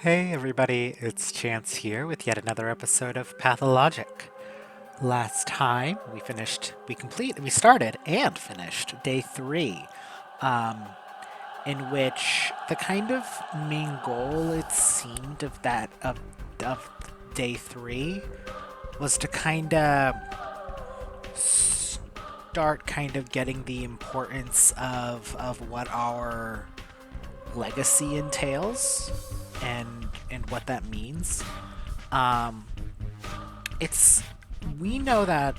Hey everybody, it's Chance here with yet another episode of Pathologic. Last time we started and finished day three, um, in which the kind of main goal it seemed of day three was to kind of start kind of getting the importance of what our legacy entails and what that means. Um, it's we know that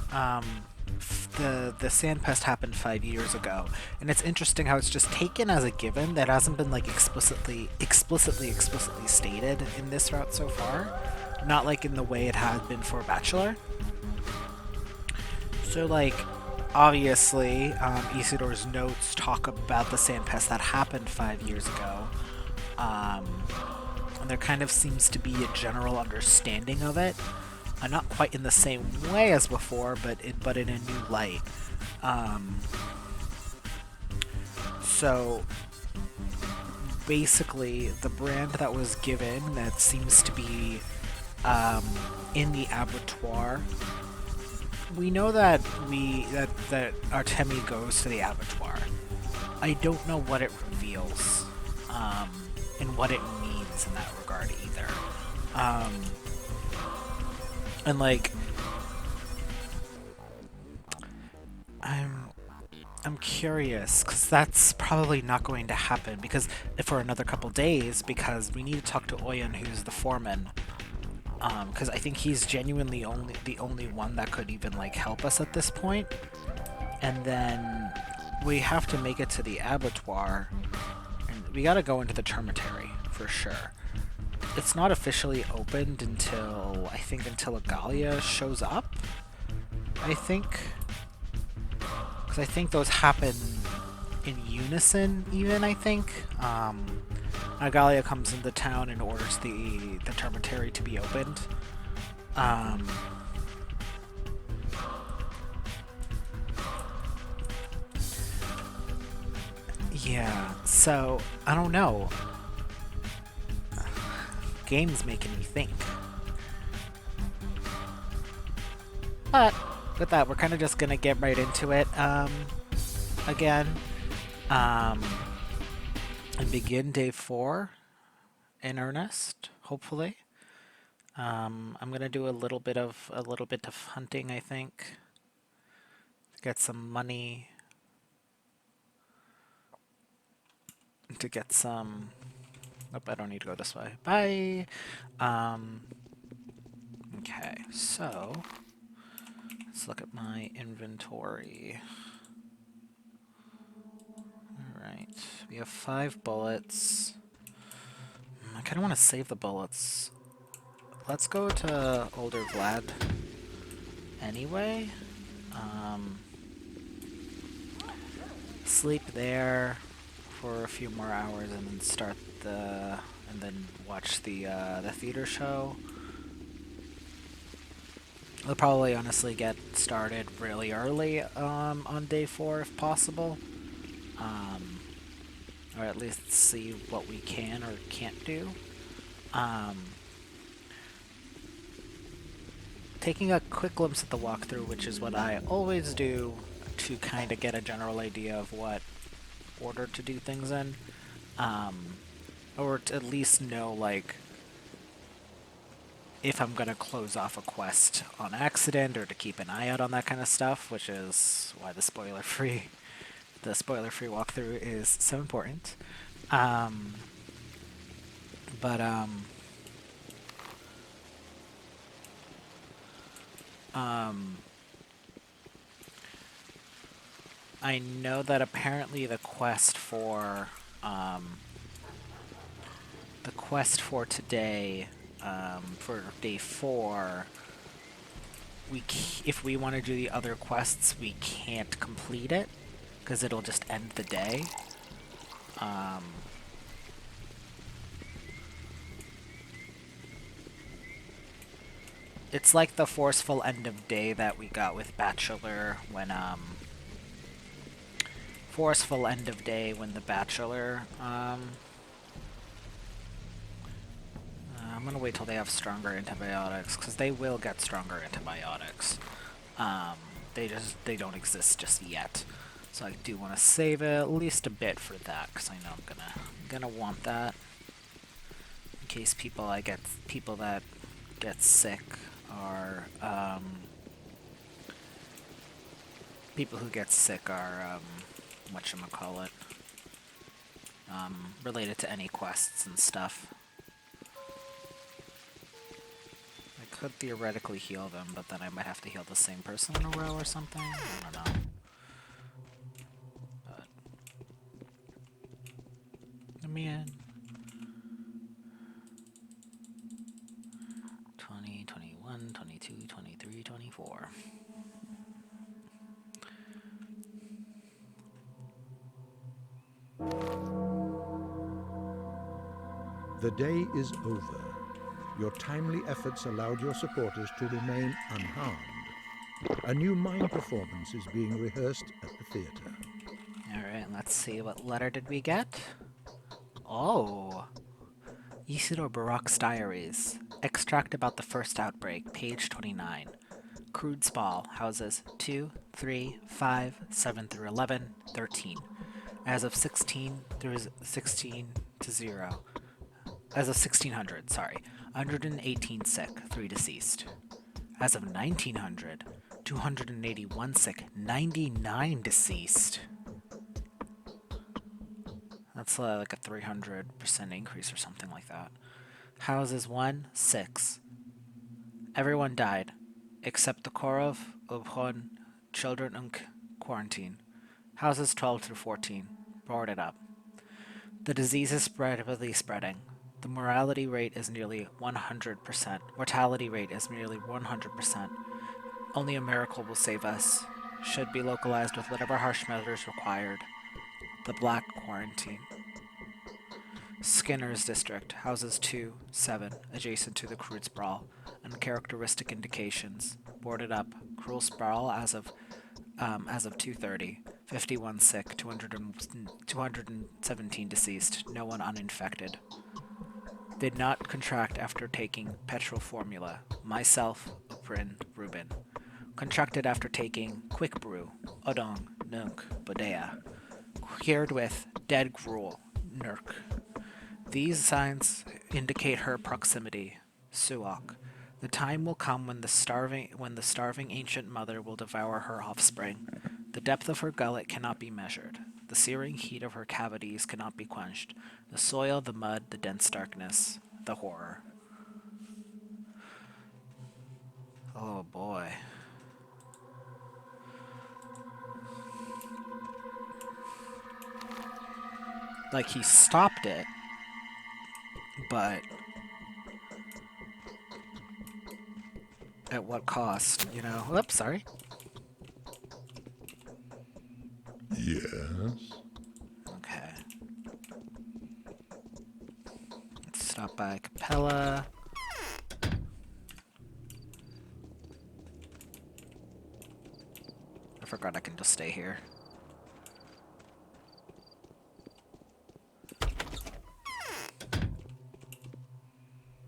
the sand pest happened 5 years ago, and it's interesting how it's just taken as a given that hasn't been like explicitly stated in this route so far, not like in the way it had been for Bachelor. So like obviously, Isidor's notes talk about the sand pest that happened 5 years ago. Um, and there kind of seems to be a general understanding of it. Not quite in the same way as before, but in a new light. Um, so basically, the brand that was given that seems to be in the abattoir. We know that that Artemi goes to the abattoir. I don't know what it reveals, um, and what it means in that regard either. Um, and like, I'm I'm curious because that's probably not going to happen because for another couple days because we need to talk to Oyen, who's the foreman. Because I think he's genuinely the only one that could even like help us at this point. And then we have to make it to the abattoir, and we gotta go into the termitary for sure. It's not officially opened until I think until Agalia shows up. I think because I think those happen in unison. Even I think Agalia comes into town and orders the termitary to be opened. Um, yeah, so I don't know. Game's making me think. But with that, we're kind of just gonna get right into it again, um, and begin day four in earnest. Hopefully, I'm gonna do a little bit of hunting. I think to get some money, to get some. Nope, I don't need to go this way. Bye. Um, okay, so let's look at my inventory. Alright, we have 5 bullets. I kind of want to save the bullets. Let's go to Older Vlad anyway. Um, Sleep there for a few more hours and then and then watch the theater show. We'll probably honestly get started really early on day 4 if possible. Um, or at least see what we can or can't do. Um, Taking a quick glimpse at the walkthrough, which is what I always do to kind of get a general idea of what order to do things in. Um, or to at least know, like, if I'm going to close off a quest on accident or to keep an eye out on that kind of stuff, which is why the spoiler-free walkthrough is so important. Um, but, um, I know that apparently the quest for today, for day 4, if we want to do the other quests, we can't complete it because it'll just end the day. Um, it's like the forceful end of day that we got with Bachelor when forceful end of day when the Bachelor I'm gonna wait till they have stronger antibiotics, because they will get stronger antibiotics. They don't exist just yet. So I do want to save it at least a bit for that, because I know I'm gonna want that in case people that get sick are people who get sick are whatchamacallit, related to any quests and stuff. I could theoretically heal them, but then I might have to heal the same person in a row or something. I don't know. But let me in. 20, 21, 22, 23, 24. The day is over. Your timely efforts allowed your supporters to remain unharmed. A new mime performance is being rehearsed at the theater. Alright, let's see. What letter did we get? Oh! Isidore Barak's Diaries. Extract about the first outbreak, page 29. Crude Spall, houses 2, 3, 5, 7 through 11, 13. As of 16 through 16 to 0. As of 1600, sorry. 118 sick, 3 deceased. As of 1900, 281 sick, 99 deceased. That's like a 300% increase or something like that. Houses 1, 6. Everyone died, except the Korov, Ubhon, children in quarantine. Houses 12 through 14. Boarded up. The disease is rapidly spreading. The mortality rate is nearly 100%. Mortality rate is nearly 100%. Only a miracle will save us. Should be localized with whatever harsh measures required. The Black Quarantine. Skinner's District, houses 2, 7, adjacent to the crude sprawl. Uncharacteristic indications. Boarded up. Cruel sprawl as of 2:30. 51 sick, 217 deceased. No one uninfected. Did not contract after taking petrol formula. Myself, Uprin, Reuben. Contracted after taking quick brew, Odong, Nunk, Bodea. Cured with dead gruel, Nurk. These signs indicate her proximity, Suok. The time will come when the starving ancient mother will devour her offspring. The depth of her gullet cannot be measured. The searing heat of her cavities cannot be quenched. The soil, the mud, the dense darkness, the horror. Oh boy. Like, he stopped it, but at what cost, you know? Oops, sorry. Yes? Okay. Let's stop by Capella. I forgot I can just stay here.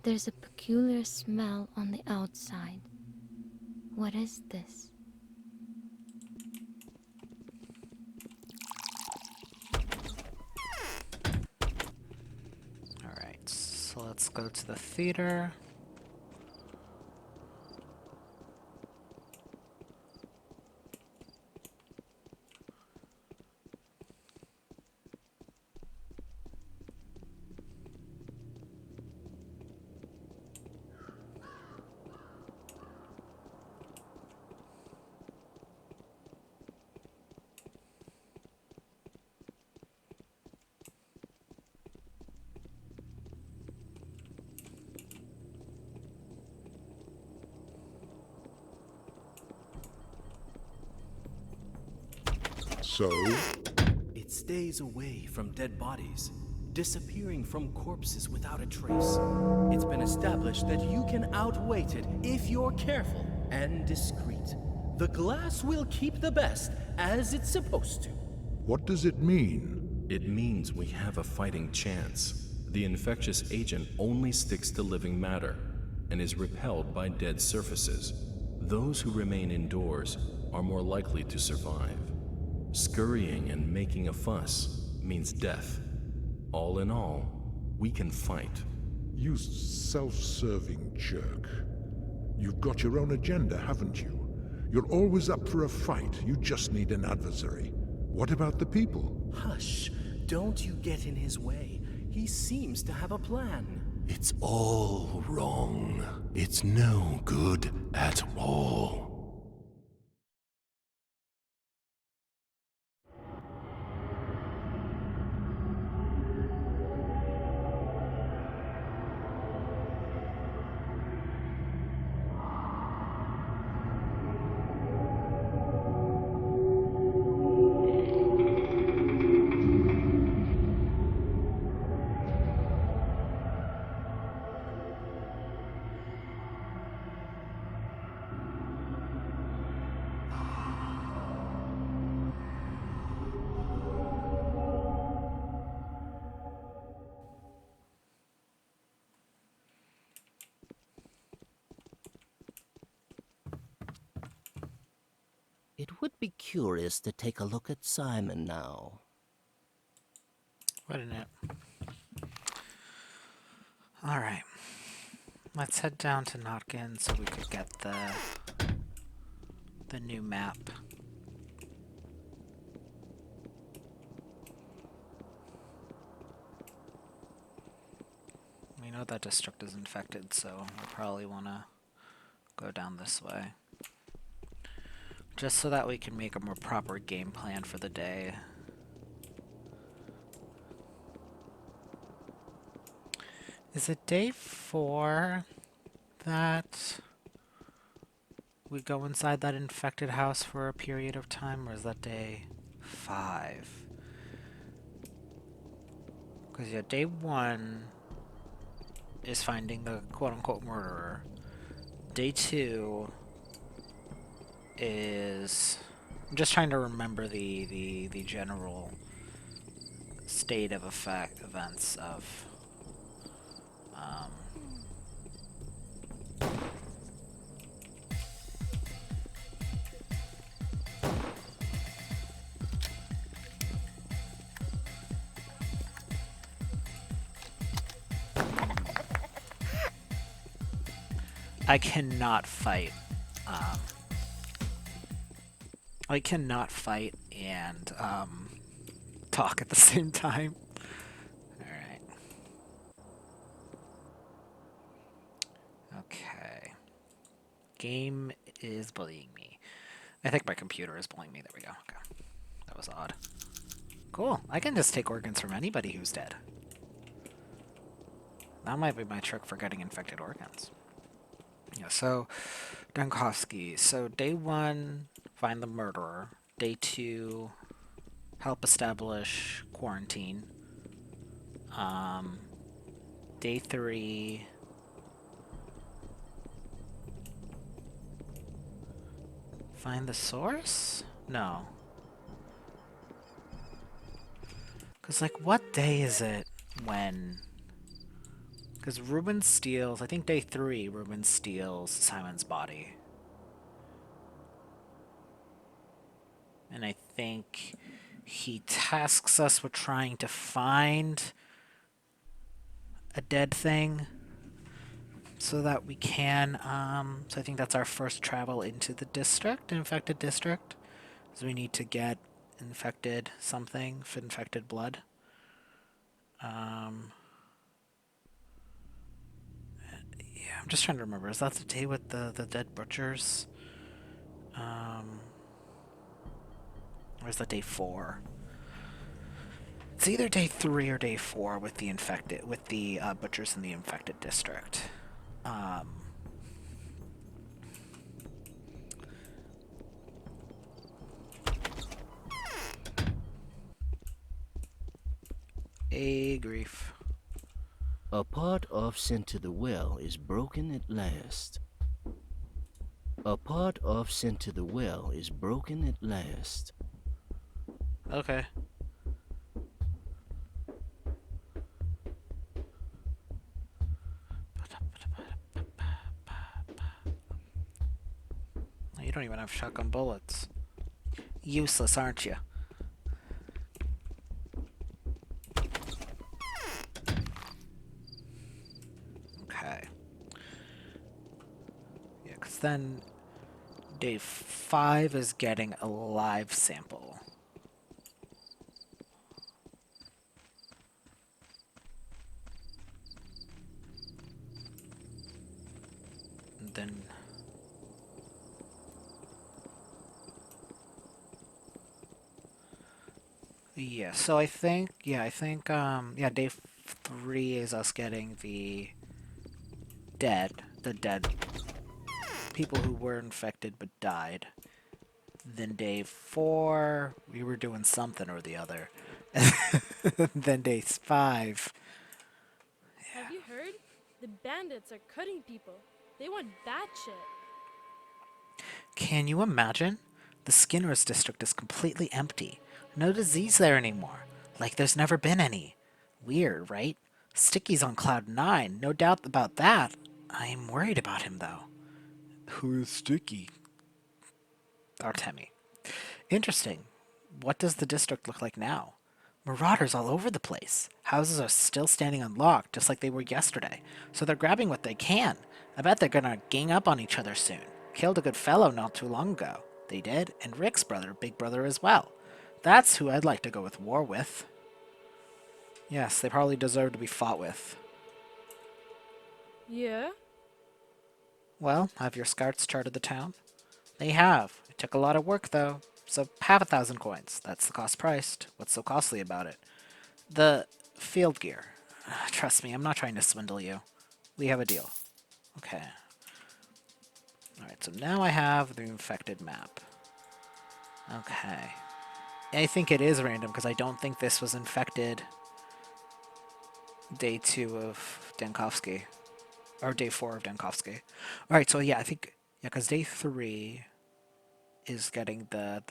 There's a peculiar smell on the outside. What is this? Alright, so let's go to the theater. So? It stays away from dead bodies, disappearing from corpses without a trace. It's been established that you can outweight it if you're careful and discreet. The glass will keep the best, as it's supposed to. What does it mean? It means we have a fighting chance. the infectious agent only sticks to living matter and is repelled by dead surfaces. Those who remain indoors are more likely to survive. Scurrying and making a fuss means death. All in all, we can fight. You self-serving jerk. You've got your own agenda, haven't you? You're always up for a fight. You just need an adversary. What about the people? Hush, don't you get in his way. He seems to have a plan. It's all wrong. It's no good at all. It would be curious to take a look at Simon now. Wouldn't it? Alright. Let's head down to Notkin so we could get the new map. We know that district is infected, so we'll probably want to go down this way. Just so that we can make a more proper game plan for the day. Is it day 4 that we go inside that infected house for a period of time, or is that day 5? Because yeah, day 1 is finding the quote-unquote murderer. Day 2 is... I'm just trying to remember the general state of events of... I cannot fight. I cannot fight and talk at the same time. Alright. Okay. Game is bullying me. I think my computer is bullying me. There we go. Okay. That was odd. Cool. I can just take organs from anybody who's dead. That might be my trick for getting infected organs. Yeah, so Dunkowski. So day 1, find the murderer. Day 2, help establish quarantine. Day 3, find the source? No. Cause like, what day is it when? Because Ruben steals, I think day 3, Ruben steals Simon's body. And I think he tasks us with trying to find a dead thing so that we can, so I think that's our first travel into the district, infected district. So we need to get infected something, infected blood. Yeah, I'm just trying to remember. Is that the day with the dead butchers? Or is that day 4? It's either day 3 or day 4 with the infected, with the butchers in the infected district. A grief. A part off sent to the well is broken at last. A part off sent to the well is broken at last. Okay. You don't even have shotgun bullets. Useless, aren't you? Okay. Yeah, because then day 5 is getting a live sample. And then... Yeah, so I think, yeah, day 3 is us getting the dead people who were infected but died. Then day 4, we were doing something or the other. Then day 5. Have you heard? The bandits are cutting people. They want that shit. Can you imagine? The Skinner's district is completely empty. No disease there anymore. Like there's never been any. Weird, right? Sticky's on cloud 9, no doubt about that. I'm worried about him, though. Who is Sticky? Artemi. Interesting. What does the district look like now? Marauders all over the place. Houses are still standing unlocked, just like they were yesterday. So they're grabbing what they can. I bet they're gonna gang up on each other soon. Killed a good fellow not too long ago. They did, and Rick's brother, big brother as well. That's who I'd like to go with war with. Yes, they probably deserve to be fought with. Yeah? Well, have your scouts charted the town? They have. It took a lot of work, though. So, half 1,000 coins. That's the cost priced. What's so costly about it? The field gear. Trust me, I'm not trying to swindle you. We have a deal. Okay. Alright, so now I have the infected map. Okay. I think it is random, because I don't think this was infected day 2 of Dankovsky. Or day 4 of Dankovsky. Alright, so yeah, I think... Yeah, because day 3 is getting the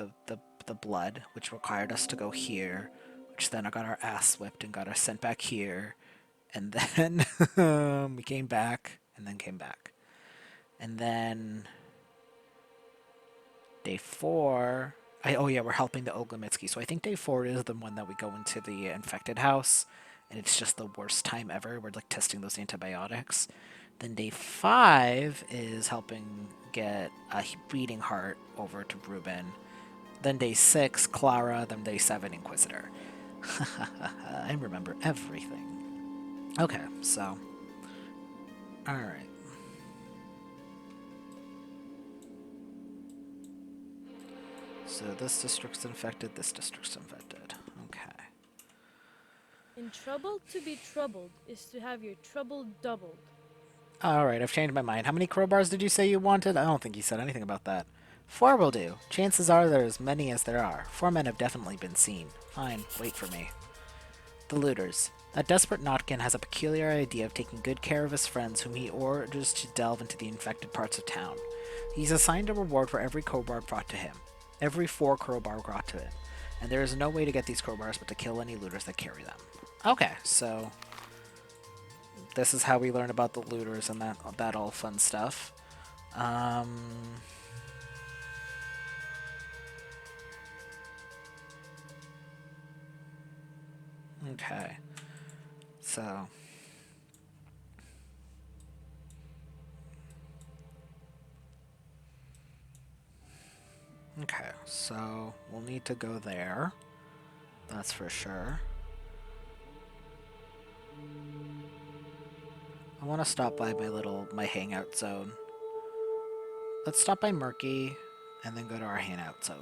blood, which required us to go here, which then I got our ass whipped and got us sent back here, and then we came back, and then came back. And then day 4, oh yeah, we're helping the Oglemitsky, so I think day 4 is the one that we go into the infected house, and it's just the worst time ever. We're like testing those antibiotics. Then day 5 is helping get a beating heart over to Ruben. Then day 6, Clara. Then day 7, Inquisitor. I remember everything. Okay, so... Alright. So this district's infected, this district's infected. Okay. In trouble, to be troubled is to have your trouble doubled. Alright, I've changed my mind. How many crowbars did you say you wanted? I don't think you said anything about that. 4 will do. Chances are there are as many as there are. 4 men have definitely been seen. Fine, wait for me. The looters. That desperate Notkin has a peculiar idea of taking good care of his friends whom he orders to delve into the infected parts of town. He's assigned a reward for every crowbar brought to him. Every 4 crowbar brought to him. And there is no way to get these crowbars but to kill any looters that carry them. Okay, so... This is how we learn about the looters and that all fun stuff. Okay. So... Okay, so we'll need to go there. That's for sure. I want to stop by my hangout zone. Let's stop by Murky and then go to our hangout zone.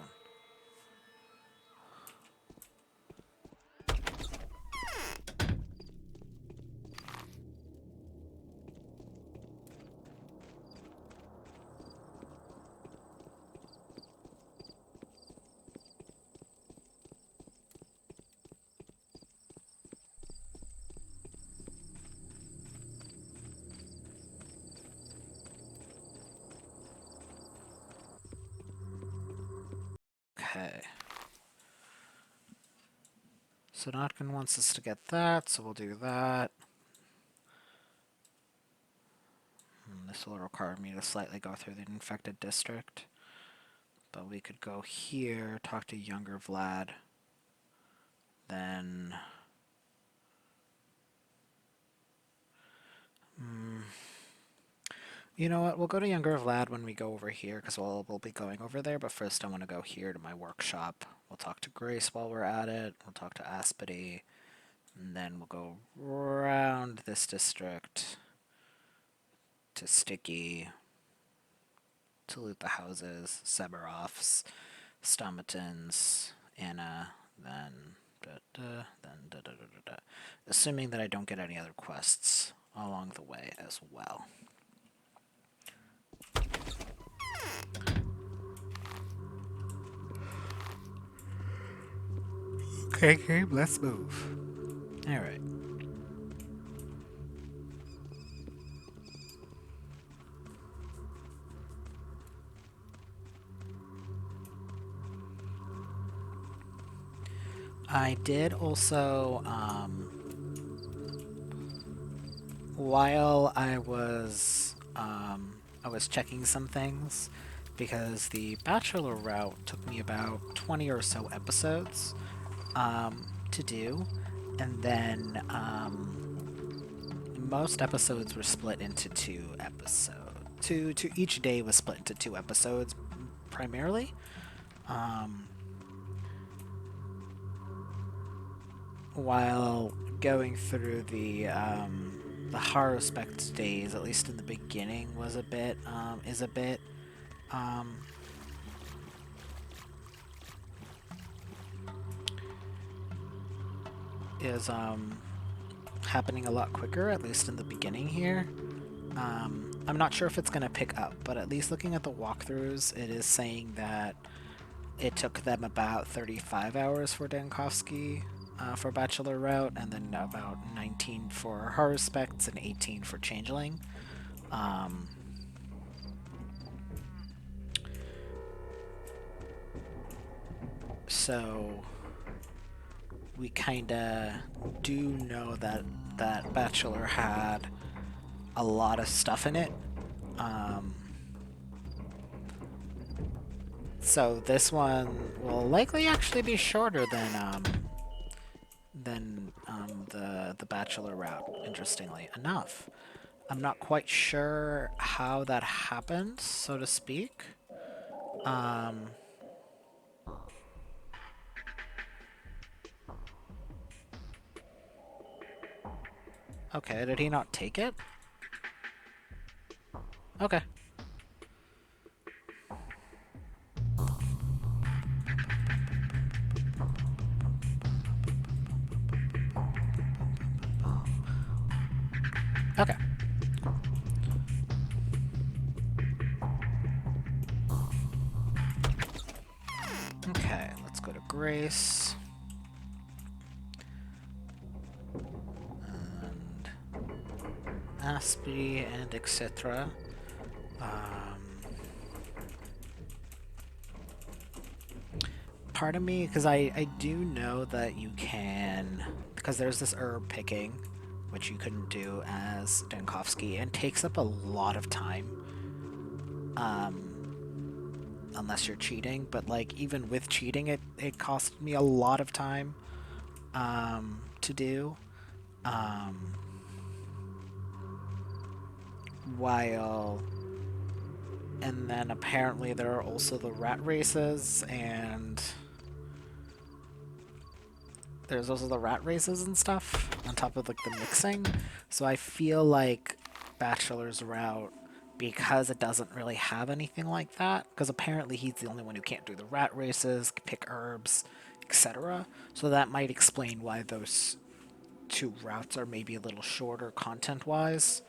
Okay. So Notkin wants us to get that, so we'll do that. This will require me to slightly go through the infected district. But we could go here, talk to younger Vlad. Then... You know what? We'll go to younger Vlad when we go over here, because we'll be going over there. But first I want to go here to my workshop. We'll talk to Grace while we're at it. We'll talk to Aspity. And then we'll go around this district to Sticky, to loot the houses, Severovs, Stomatins, Anna, then assuming that I don't get any other quests along the way as well. Okay, game, let's move. Alright. I did also, while I was checking some things, because the Bachelor route took me about 20 or so episodes to do, and then most episodes were split into 2 episodes. Each day was split into 2 episodes, primarily. While going through the Harrowspect days, at least in the beginning, is a bit happening a lot quicker, at least in the beginning here. I'm not sure if it's going to pick up, but at least looking at the walkthroughs, it is saying that it took them about 35 hours for Dankovsky for Bachelor route, and then about 19 for Harrowspects and 18 for Changeling. So we kinda do know that Bachelor had a lot of stuff in it. So this one will likely actually be shorter than the Bachelor route, interestingly enough. I'm not quite sure how that happened, so to speak. Okay, did he not take it? Okay. Okay. Okay, let's go to Grace. And Aspie and etc. Part of me, because I do know that you can, because there's this herb picking, which you couldn't do as Dankovsky, and takes up a lot of time. Unless you're cheating, but like even with cheating, it cost me a lot of time to do. And then apparently there are also the rat races, and there's also the rat races and stuff on top of like the mixing. So I feel like Bachelor's route, because it doesn't really have anything like that, because apparently he's the only one who can't do the rat races, pick herbs, etc. So that might explain why those 2 routes are maybe a little shorter content-wise.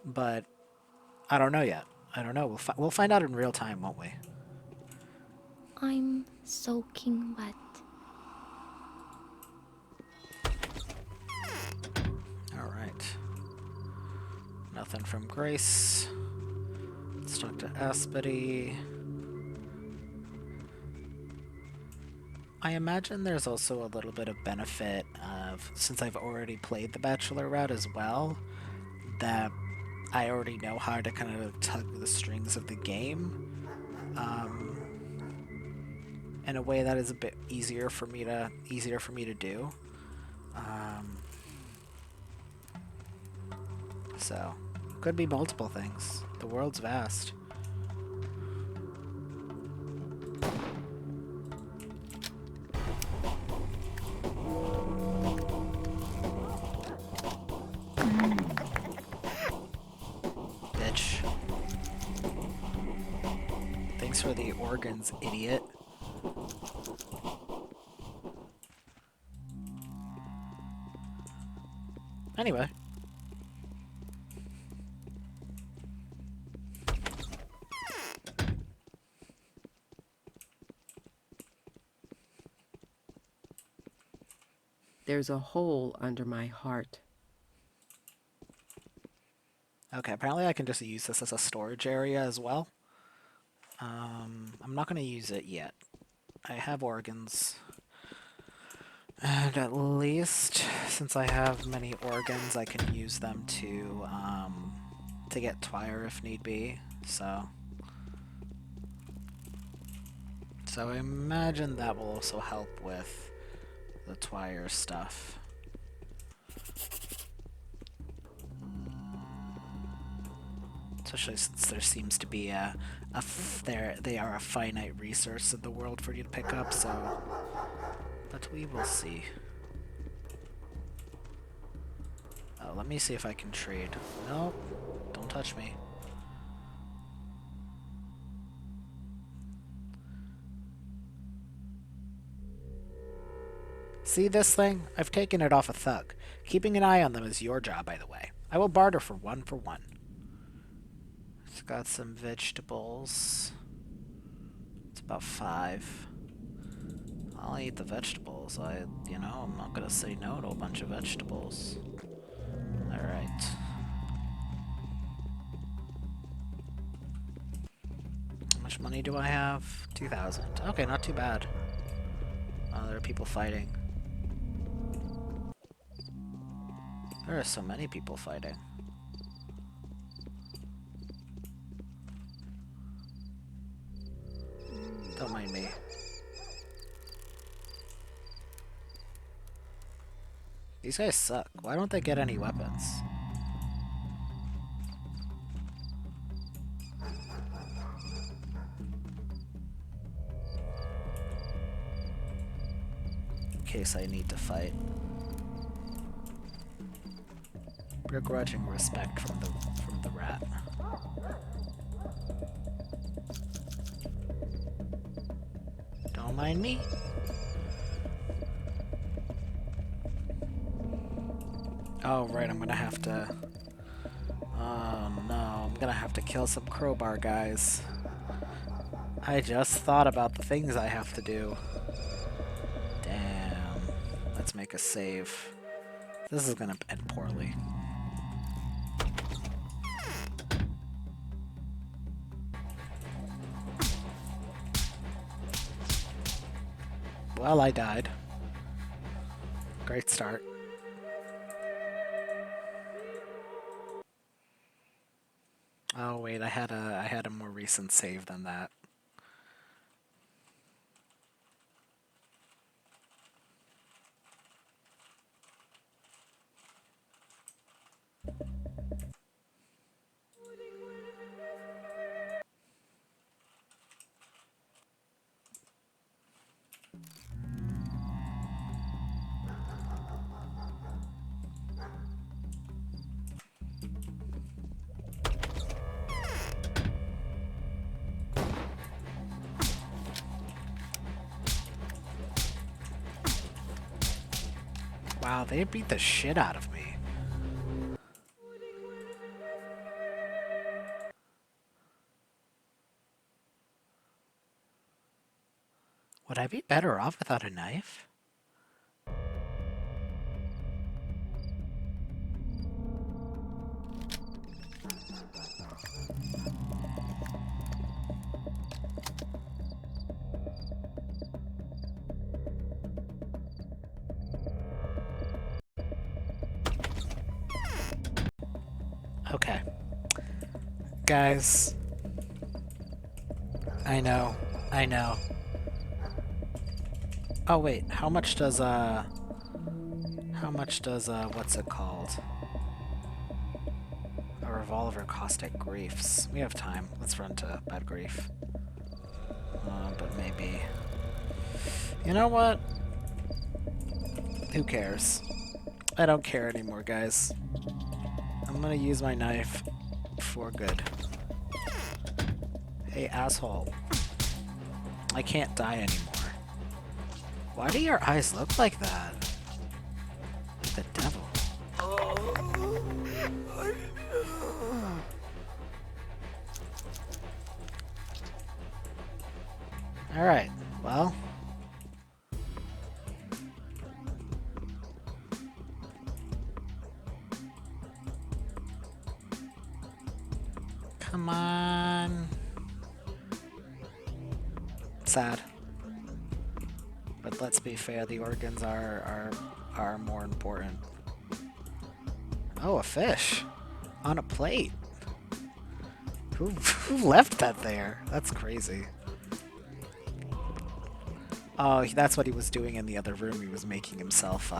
But I don't know yet. I don't know. We'll find out in real time, won't we? I'm soaking wet. Alright. Nothing from Grace. Let's talk to Aspity. I imagine there's also a little bit of benefit of, since I've already played the Bachelor route as well, that I already know how to kind of tug the strings of the game. in a way that is a bit easier for me to do. So, could be multiple things. The world's vast. Bitch. Thanks for the organs, idiot. Anyway. There's a hole under my heart. Okay, apparently I can just use this as a storage area as well. I'm not going to use it yet. I have organs. And at least, since I have many organs, I can use them to get Twire if need be, so I imagine that will also help with the Twire stuff. Especially since there seems to be they are a finite resource in the world for you to pick up, so... But we will see. Oh, let me see if I can trade. Nope. Don't touch me. See this thing? I've taken it off a thug. Keeping an eye on them is your job, by the way. I will barter for 1 for 1. It's got some vegetables. It's about 5. I'll eat the vegetables. I'm not gonna say no to a bunch of vegetables. Alright. How much money do I have? 2,000. Okay, not too bad. There are people fighting. There are so many people fighting. Don't mind me. These guys suck. Why don't they get any weapons? In case I need to fight. Begrudging respect from the rat. Don't mind me. Oh, right, I'm gonna have to... Oh, no, I'm gonna have to kill some crowbar guys. I just thought about the things I have to do. Damn. Let's make a save. This is gonna end poorly. Well, I died. Great start. Oh wait, I had a more recent save than that. Wow, they beat the shit out of me. Would I be better off without a knife? Okay. Guys. I know. Oh wait, how much does what's it called? A revolver cost at Grief's? We have time. Let's run to Bad Grief. But maybe... You know what? Who cares? I don't care anymore, guys. I'm gonna use my knife for good. Hey, asshole. I can't die anymore. Why do your eyes look like that? Like the devil. Alright, well... Come on. Sad. But let's be fair, the organs are more important. Oh, a fish. On a plate. Who left that there? That's crazy. Oh, that's what he was doing in the other room. He was making himself,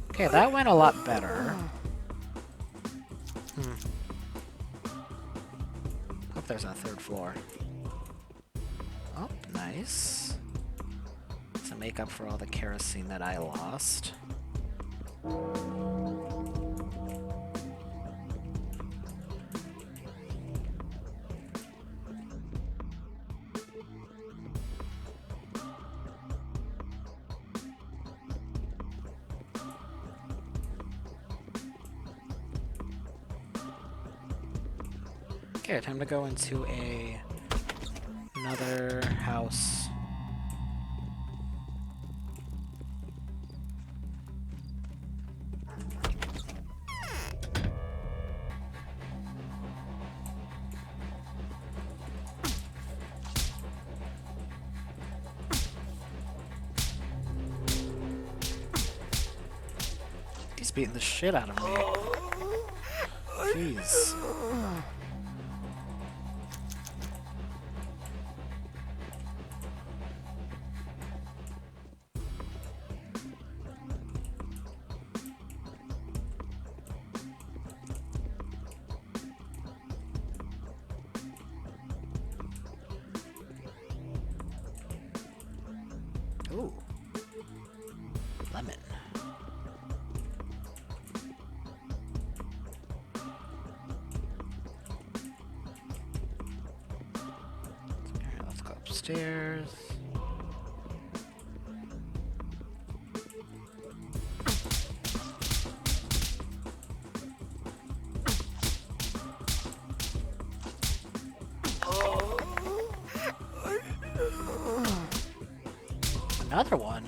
Okay, that went a lot better. Hope there's a third floor. Oh, nice. To make up for all the kerosene that I lost. Okay, time to go into another house. He's beating the shit out of me. Jeez. Ooh. Lemon. Alright, let's go upstairs. Another one?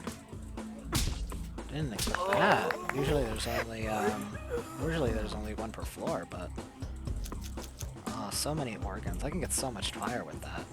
Didn't expect that. Usually there's only one per floor, but so many organs. I can get so much fire with that.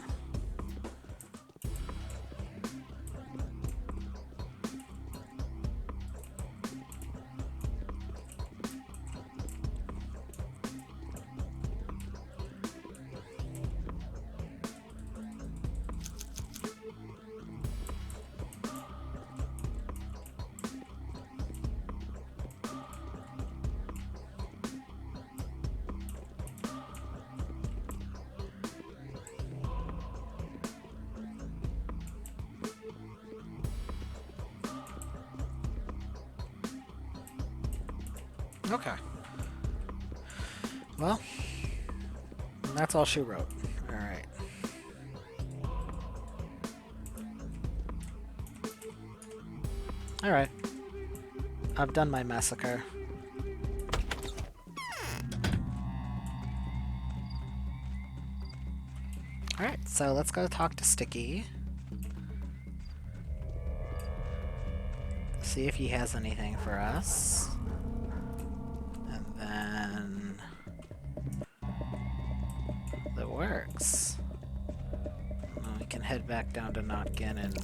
Okay. Well, that's all she wrote. Alright. Alright. I've done my massacre. Alright, so let's go talk to Sticky. See if he has anything for us. And then... that works. Well, we can head back down to Notkin and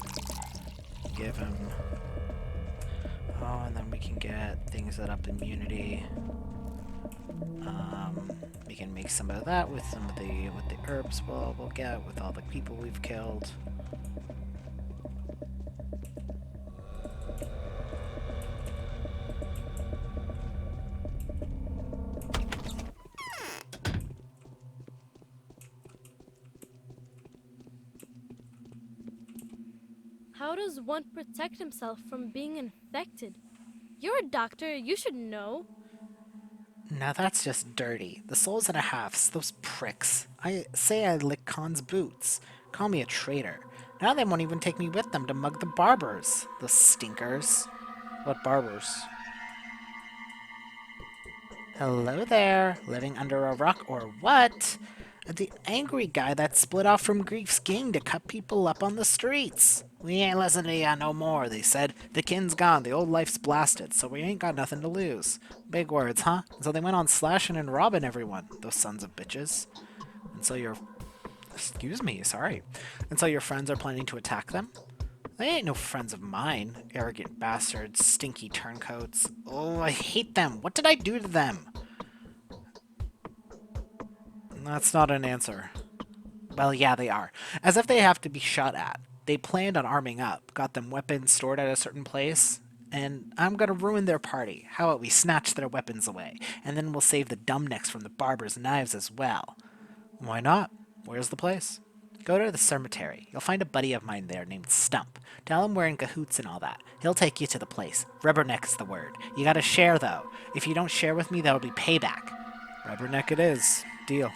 give him... Oh, and then we can get things that up immunity. We can make some of that with some of the herbs we'll get with all the people we've killed. How does one protect himself from being infected? You're a doctor, you should know. Now that's just dirty. The souls and a halves, those pricks. I say I lick Khan's boots. Call me a traitor. Now they won't even take me with them to mug the barbers. The stinkers. What barbers? Hello there. Living under a rock or what? The angry guy that split off from Grief's gang to cut people up on the streets. We ain't listening to ya no more, they said. The kin's gone, the old life's blasted, so we ain't got nothing to lose. Big words, huh? And so they went on slashing and robbing everyone, those sons of bitches. And so your... Excuse me, sorry. And so your friends are planning to attack them? They ain't no friends of mine. Arrogant bastards, stinky turncoats. Oh, I hate them. What did I do to them? That's not an answer. Well, yeah, they are. As if they have to be shot at. They planned on arming up, got them weapons stored at a certain place, and I'm gonna ruin their party. How about we snatch their weapons away, and then we'll save the dumbnecks from the barber's knives as well. Why not? Where's the place? Go to the cemetery. You'll find a buddy of mine there named Stump. Tell him we're in cahoots and all that. He'll take you to the place. Rubberneck's the word. You gotta share, though. If you don't share with me, that'll be payback. Rubberneck it is. Deal.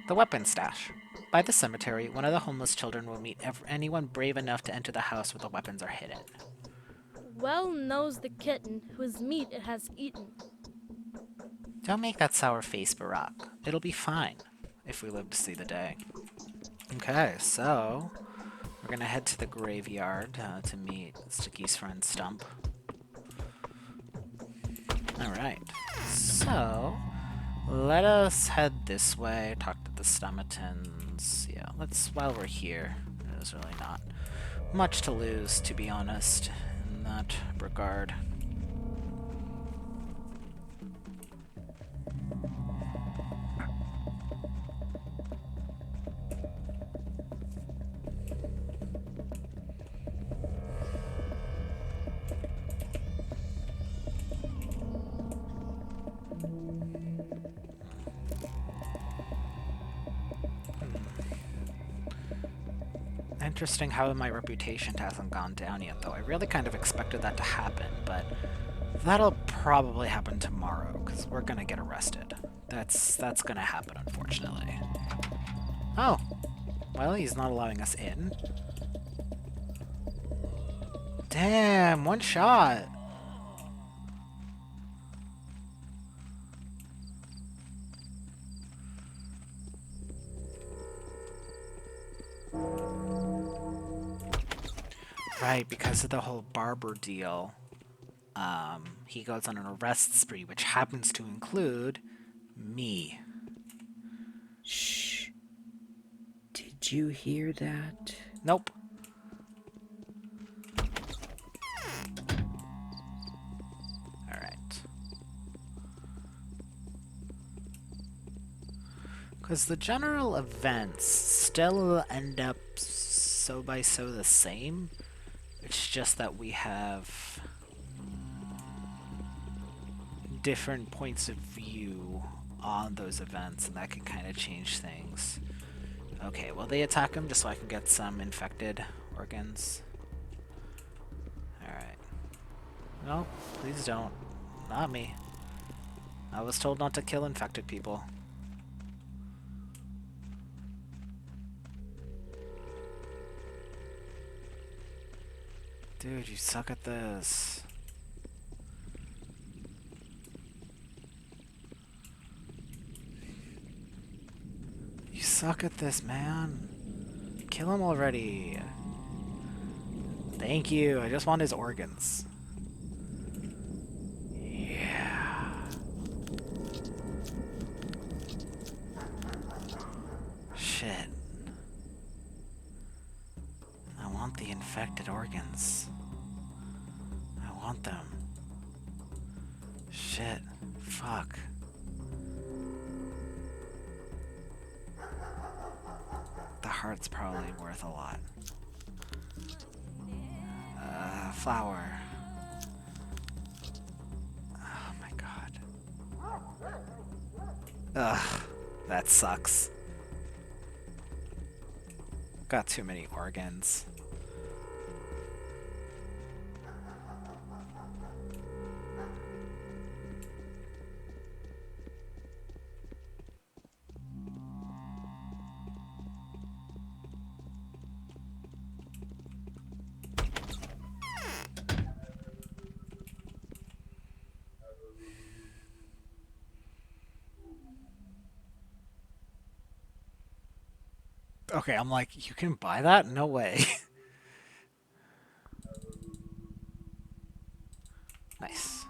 The weapon stash. By the cemetery, one of the homeless children will meet anyone brave enough to enter the house where the weapons are hidden. Well knows the kitten whose meat it has eaten. Don't make that sour face, Barack. It'll be fine, if we live to see the day. Okay, so... we're gonna head to the graveyard to meet Sticky's friend Stump. Alright, so... let us head this way, talk to the Stomatons. Yeah, while we're here, there's really not much to lose, to be honest, in that regard. Interesting how my reputation hasn't gone down yet, though. I really kind of expected that to happen, but that'll probably happen tomorrow, because we're gonna get arrested. That's gonna happen, unfortunately. Oh. Well, he's not allowing us in. Damn, one shot! Right, because of the whole barber deal, he goes on an arrest spree, which happens to include me. Shh. Did you hear that? Nope. Alright. Because the general events still end up so by so the same. It's just that we have different points of view on those events, and that can kind of change things. Okay, well, they attack him just so I can get some infected organs. Alright. No, please don't. Not me. I was told not to kill infected people. Dude, you suck at this. You suck at this, man. Kill him already. Thank you. I just want his organs. Yeah. Shit. I want the infected organs. I want them. Shit. Fuck. The heart's probably worth a lot. Flower. Oh my god. Ugh, that sucks. Got too many organs. Okay, I'm like, you can buy that? No way. Nice.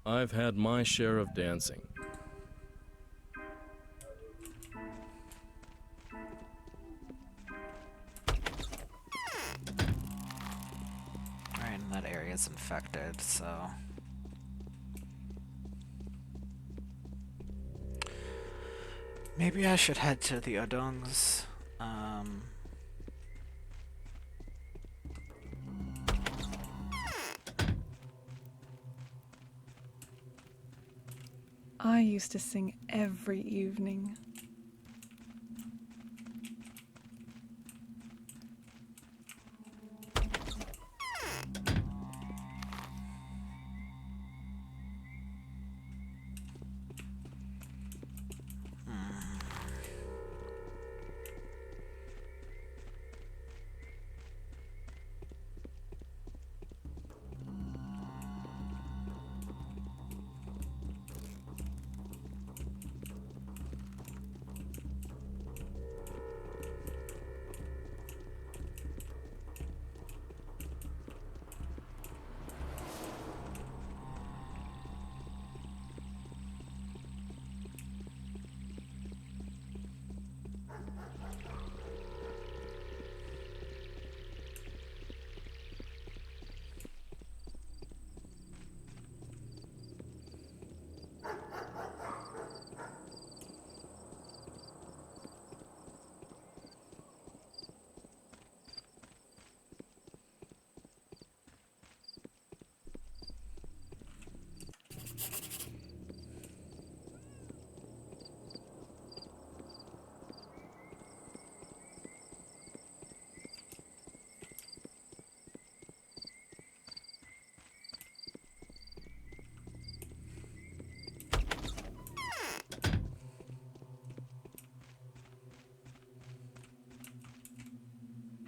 I've had my share of dancing. Alright, and that area's infected, so... Maybe I should head to the Odongs. I used to sing every evening.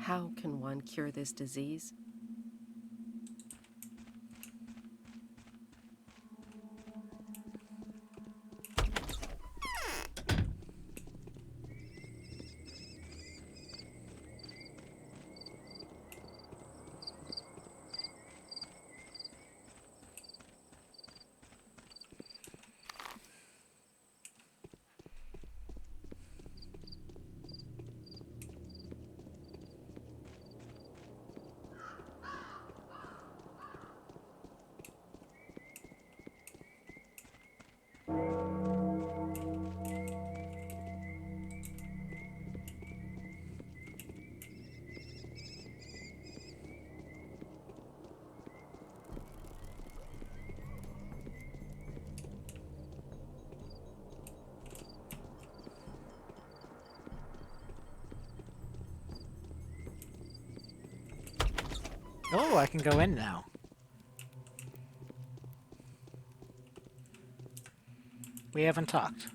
How can one cure this disease? Oh, I can go in now. We haven't talked.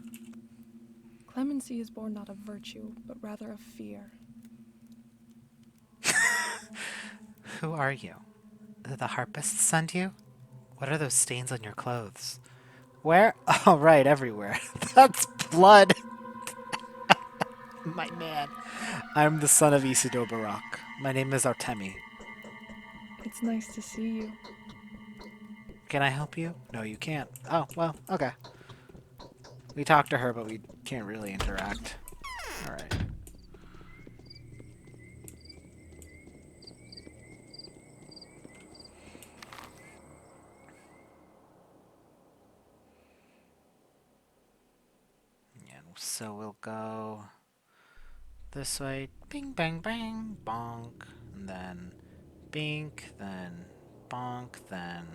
Clemency is born not of virtue, but rather of fear. Who are you? Did the harpists send you? What are those stains on your clothes? Where? Oh, right, everywhere. That's blood! My man. I'm the son of Isidore Barak. My name is Artemi. It's nice to see you. Can I help you? No, you can't. Oh, well, okay. We talked to her, but we can't really interact. Alright. So we'll go this way. Bing, bang, bang, bonk. And then bink, then bonk, then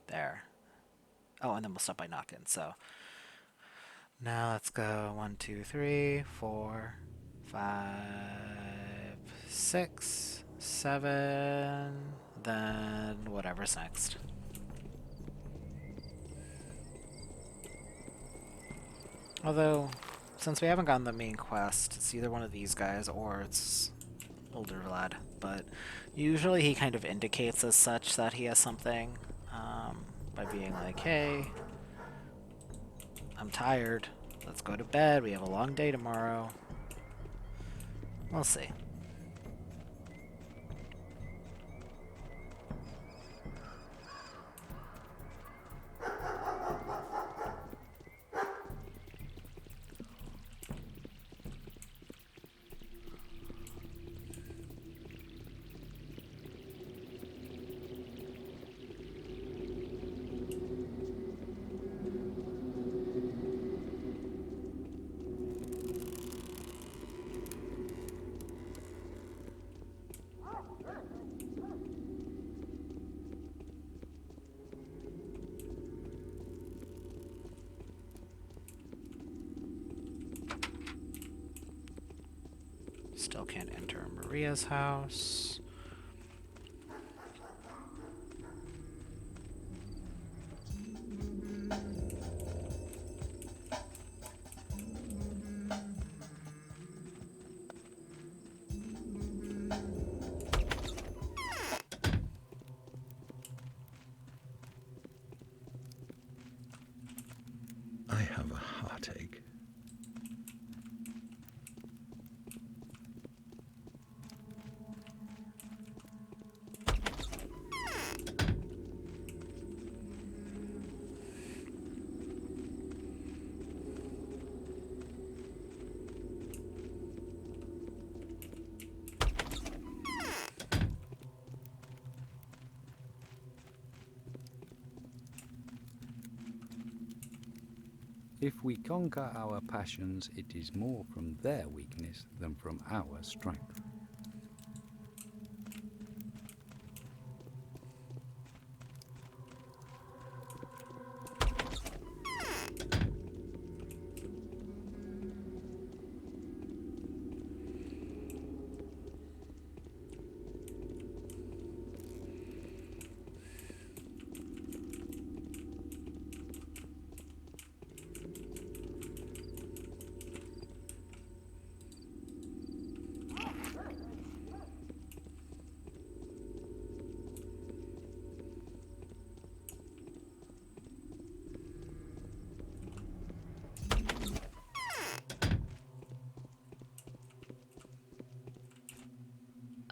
there. Oh, and then we'll stop by knocking. So now let's go 1, 2, 3, 4, 5, 6, 7, then whatever's next. Although, since we haven't gotten the main quest, it's either one of these guys or it's older lad. But usually he kind of indicates as such that he has something by being like, hey, I'm tired. Let's go to bed. We have a long day tomorrow. We'll see. Still can't enter Maria's house. I have a heartache. If we conquer our passions, it is more from their weakness than from our strength.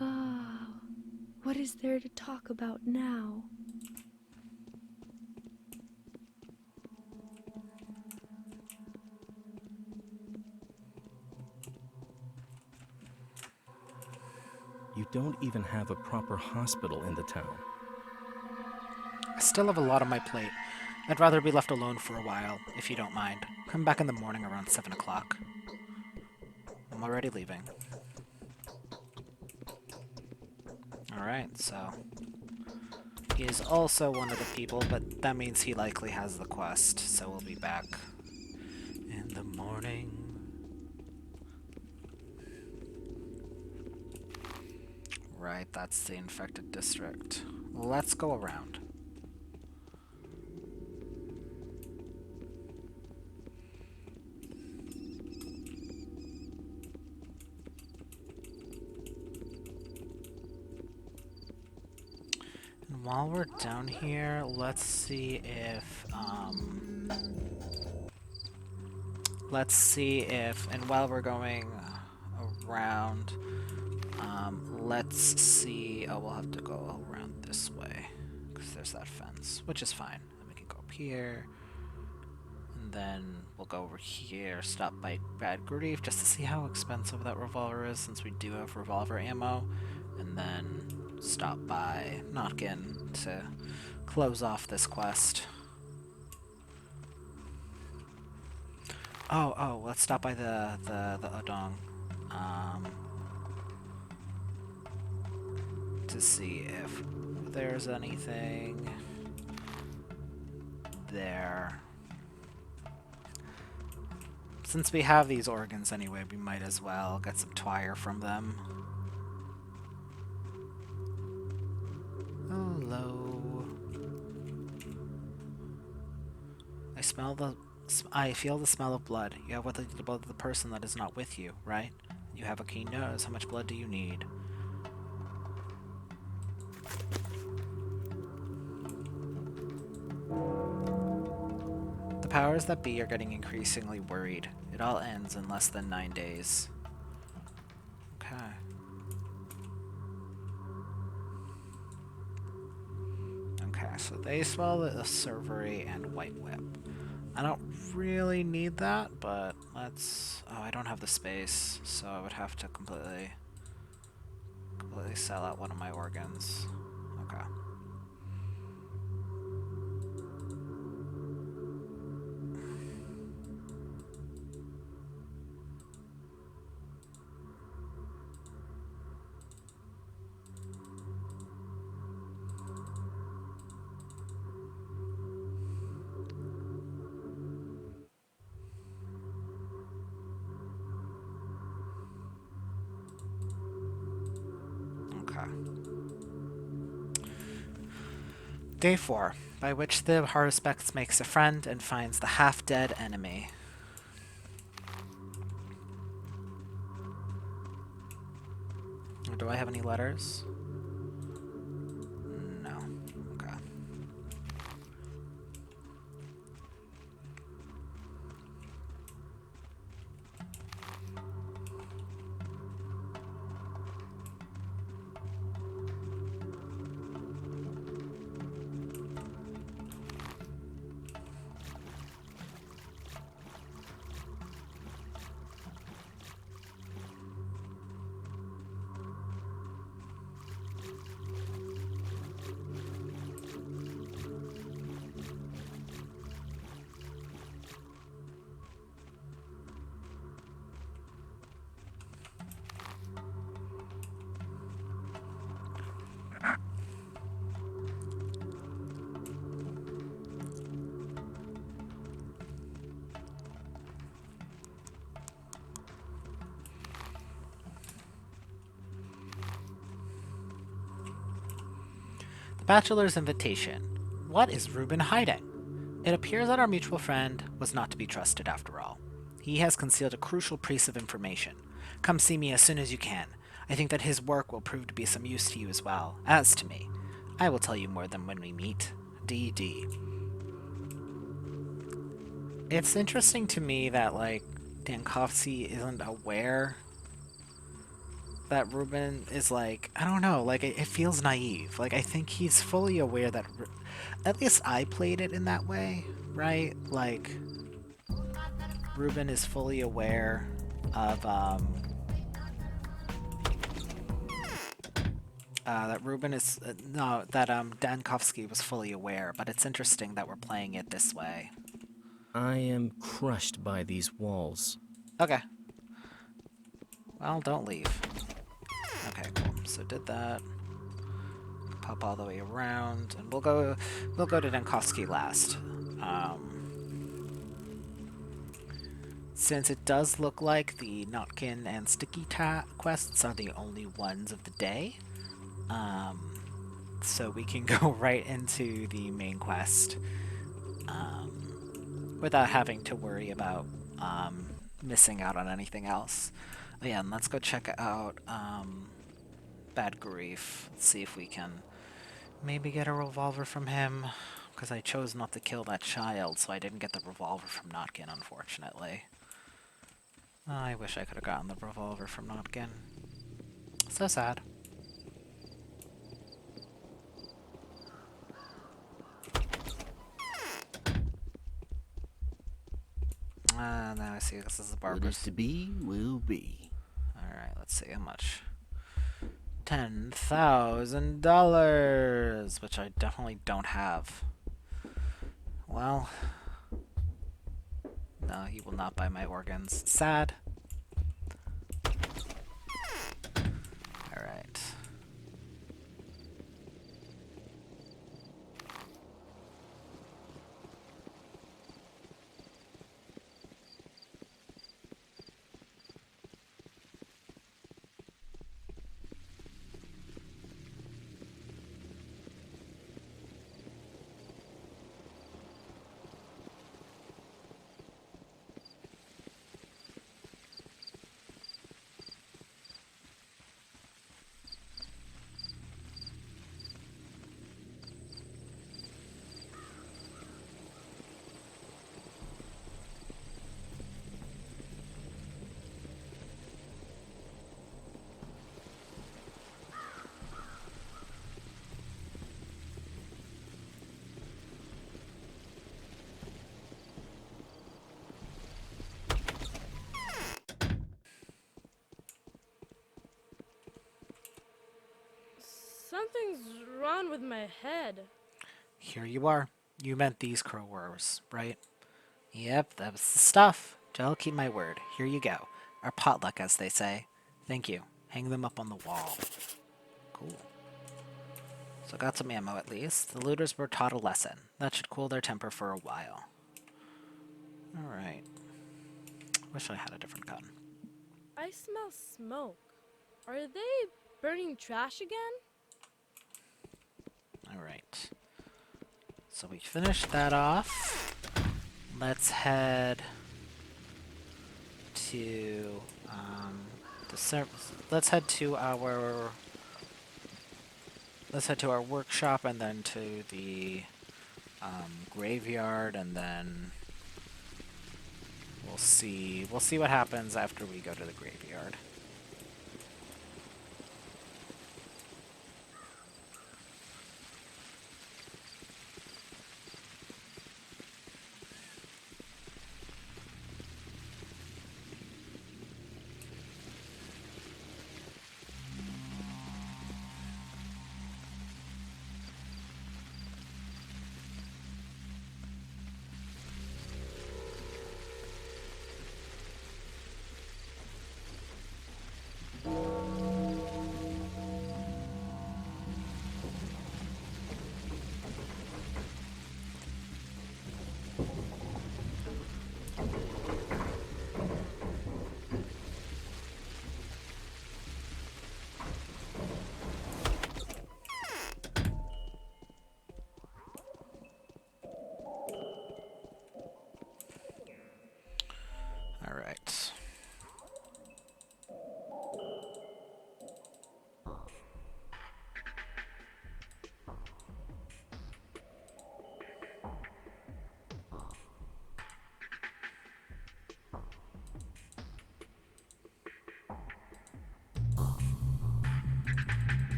Ah, what is there to talk about now? You don't even have a proper hospital in the town. I still have a lot on my plate. I'd rather be left alone for a while, if you don't mind. Come back in the morning around 7 o'clock. I'm already leaving. Alright, so... he is also one of the people, but that means he likely has the quest, so we'll be back in the morning. Right, that's the infected district. Let's go around. And while we're down here, let's see if, and while we're going around, let's see, oh, we'll have to go around this way, because there's that fence, which is fine. And we can go up here, and then we'll go over here, stop by Bad Grief, just to see how expensive that revolver is, since we do have revolver ammo, and then stop by Notkin to close off this quest. Oh, let's stop by the Odong. To see if there's anything there. Since we have these organs anyway, we might as well get some twire from them. Hello. I feel the smell of blood. You have what the blood of the person that is not with you, right? You have a keen nose. How much blood do you need? The powers that be are getting increasingly worried. It all ends in less than 9 days. Okay. Okay, so they smell the servery and white whip. I don't really need that, but let's... Oh, I don't have the space, so I would have to completely sell out one of my organs. Okay. Day 4, by which the haruspex makes a friend and finds the half-dead enemy. Do I have any letters? No. Okay. Bachelor's invitation. What is Reuben hiding? It appears that our mutual friend was not to be trusted after all. He has concealed a crucial piece of information. Come see me as soon as you can. I think that his work will prove to be some use to you as well. As to me, I will tell you more than when we meet. D.D. It's interesting to me that, like, Dankovsky isn't aware that Reuben is, like, I don't know, like, it feels naive. Like, I think he's fully aware that, at least I played it in that way, right? Like, Reuben is fully aware of, that Reuben is, no, that, Dankovsky was fully aware, but it's interesting that we're playing it this way. I am crushed by these walls. Okay. Well, don't leave. Okay, cool. So did that. Pop all the way around, and we'll go to Dankovsky last. Since it does look like the Notkin and Sticky quests are the only ones of the day, so we can go right into the main quest without having to worry about missing out on anything else. But yeah, and let's go check out Bad Grief. Let's see if we can maybe get a revolver from him, because I chose not to kill that child, so I didn't get the revolver from Notkin, unfortunately. I wish I could have gotten the revolver from Notkin. So sad. Now I see this is the barber's. What is to be, will be. Alright, let's see how much. $10,000, which I definitely don't have. Well, No, he will not buy my organs. Sad. Alright. Something's wrong with my head. Here you are. You meant these crow worms, right? Yep, that was the stuff. I'll keep my word. Here you go. Our potluck, as they say. Thank you. Hang them up on the wall. Cool. So got some ammo at least. The looters were taught a lesson. That should cool their temper for a while. Alright. Wish I had a different gun. I smell smoke. Are they burning trash again? Alright. So we finished that off. Let's head to let's head to our workshop and then to the graveyard, and then we'll see what happens after we go to the graveyard. Alright.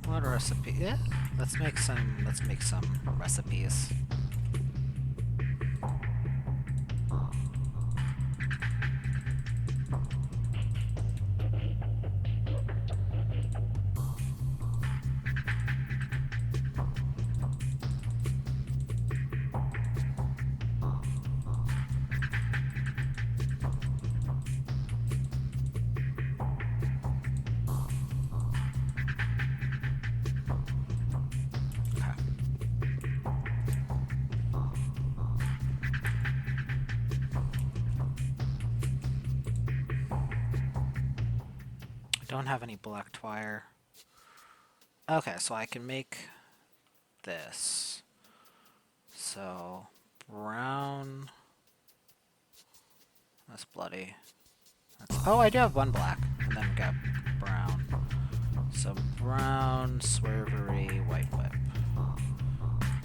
What recipe? Yeah, let's make some recipes. Don't have any black wire. Okay, so I can make this. So brown. That's bloody. Oh, I do have one black, and then we got brown. So brown, swervery, white whip.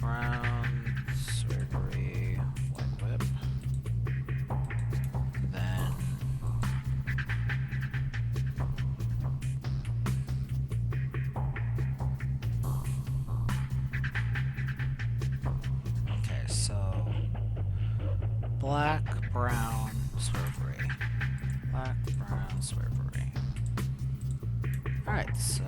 Brown, swervery, white whip. Then okay, so black, brown, swervery. Black, brown, swervery. Alright, so...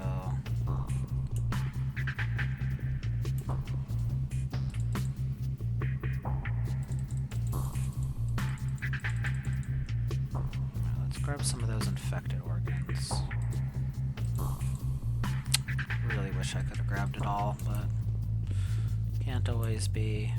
let's grab some of those infected organs. Really wish I could have grabbed it all, but can't always be.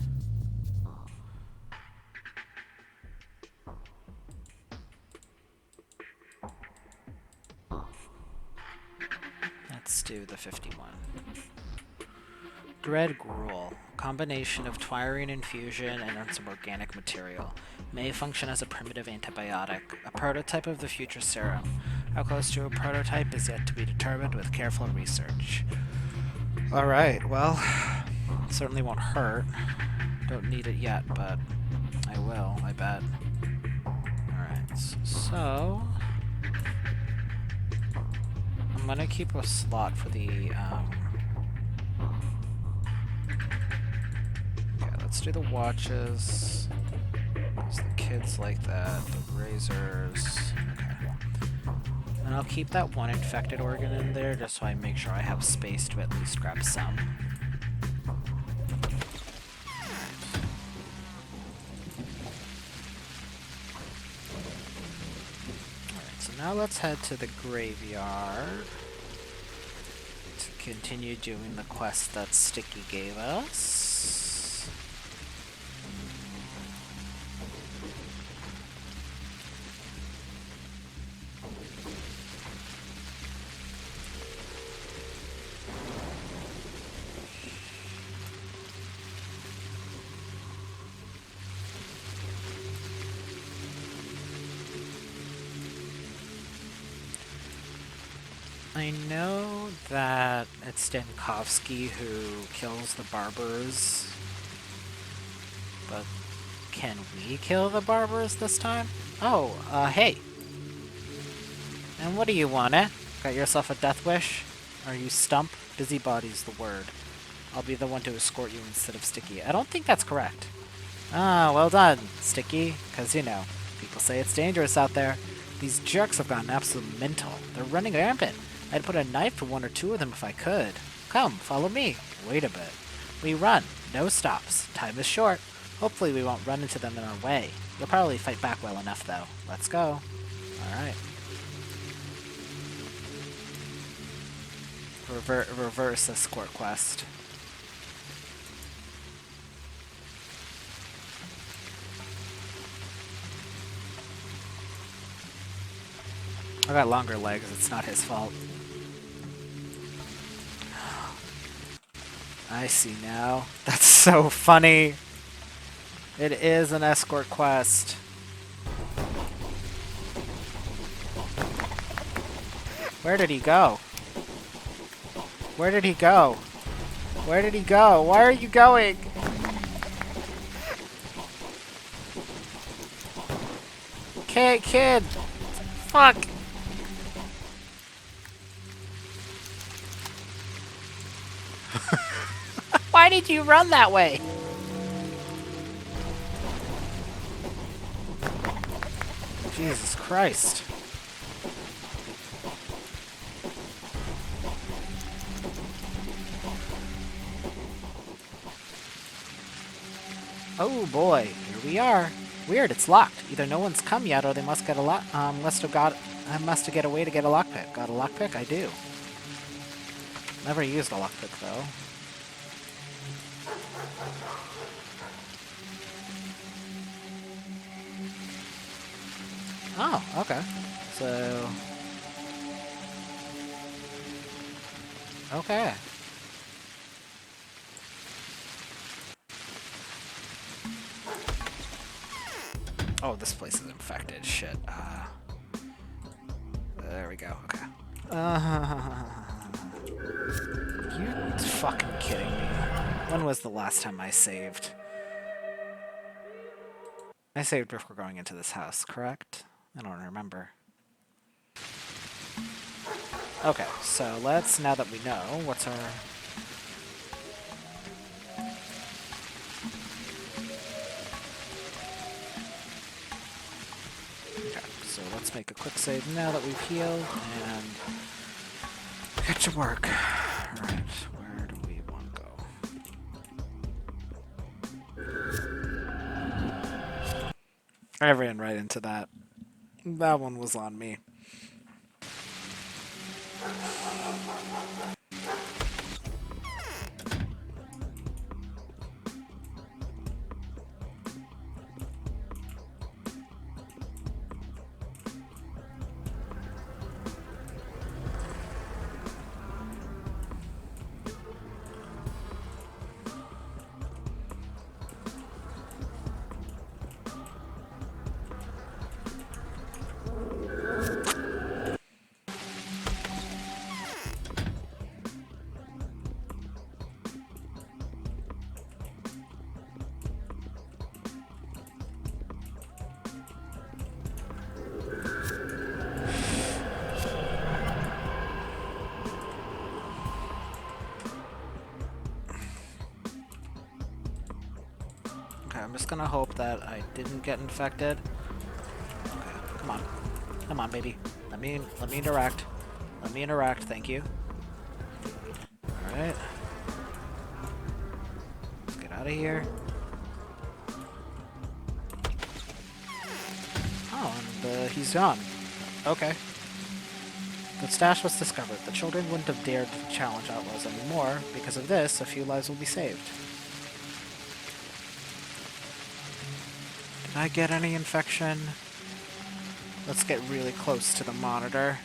Let's do the 51. Dread gruel, combination of twiring infusion and some organic material. May function as a primitive antibiotic, a prototype of the future serum. How close to a prototype is yet to be determined with careful research. Alright, well, certainly won't hurt. Don't need it yet, but I will, I bet. Alright, so... I'm gonna keep a slot for the, okay, let's do the watches. Because the kids like that. The razors. Okay. And I'll keep that one infected organ in there just so I make sure I have space to at least grab some. Alright, so now let's head to the graveyard to continue doing the quest that Sticky gave us. I know that it's Stankovsky who kills the barbers, but can we kill the barbers this time? Oh, hey. And what do you want, eh? Got yourself a death wish? Are you stump? Busybody's the word. I'll be the one to escort you instead of Sticky. I don't think that's correct. Ah, well done, Sticky. 'Cause, you know, people say it's dangerous out there. These jerks have gone absolutely mental. They're running rampant. I'd put a knife to one or two of them if I could. Come, follow me. Wait a bit. We run. No stops. Time is short. Hopefully we won't run into them in our way. You'll probably fight back well enough, though. Let's go. Alright. Reverse escort quest. I got longer legs. It's not his fault. I see now. That's so funny. It is an escort quest. Where did he go? Where did he go? Where did he go? Why are you going? Kid! Fuck! Why did you run that way? Jesus Christ. Oh boy, here we are. Weird, it's locked. Either no one's come yet or they must get a lock. I must have get a way to get a lockpick. Got a lockpick? I do. Never used a lockpick though. Oh, okay. So... okay. Oh, this place is infected. Shit. There we go. Okay. You fucking kidding me? When was the last time I saved? I saved before going into this house, correct? I don't remember. Okay, so let's, now that we know, what's our... Okay, so let's make a quick save now that we've healed, and Get to work. Alright, where do we want to go? I ran right into that. That one was on me. I'm just gonna hope that I didn't get infected. Okay, come on. Come on, baby. Let me interact. Let me interact, thank you. Alright. Let's get out of here. Oh, and he's gone. Okay. The stash was discovered. The children wouldn't have dared to challenge outlaws anymore. Because of this, a few lives will be saved. Did I get any infection? Let's get really close to the monitor.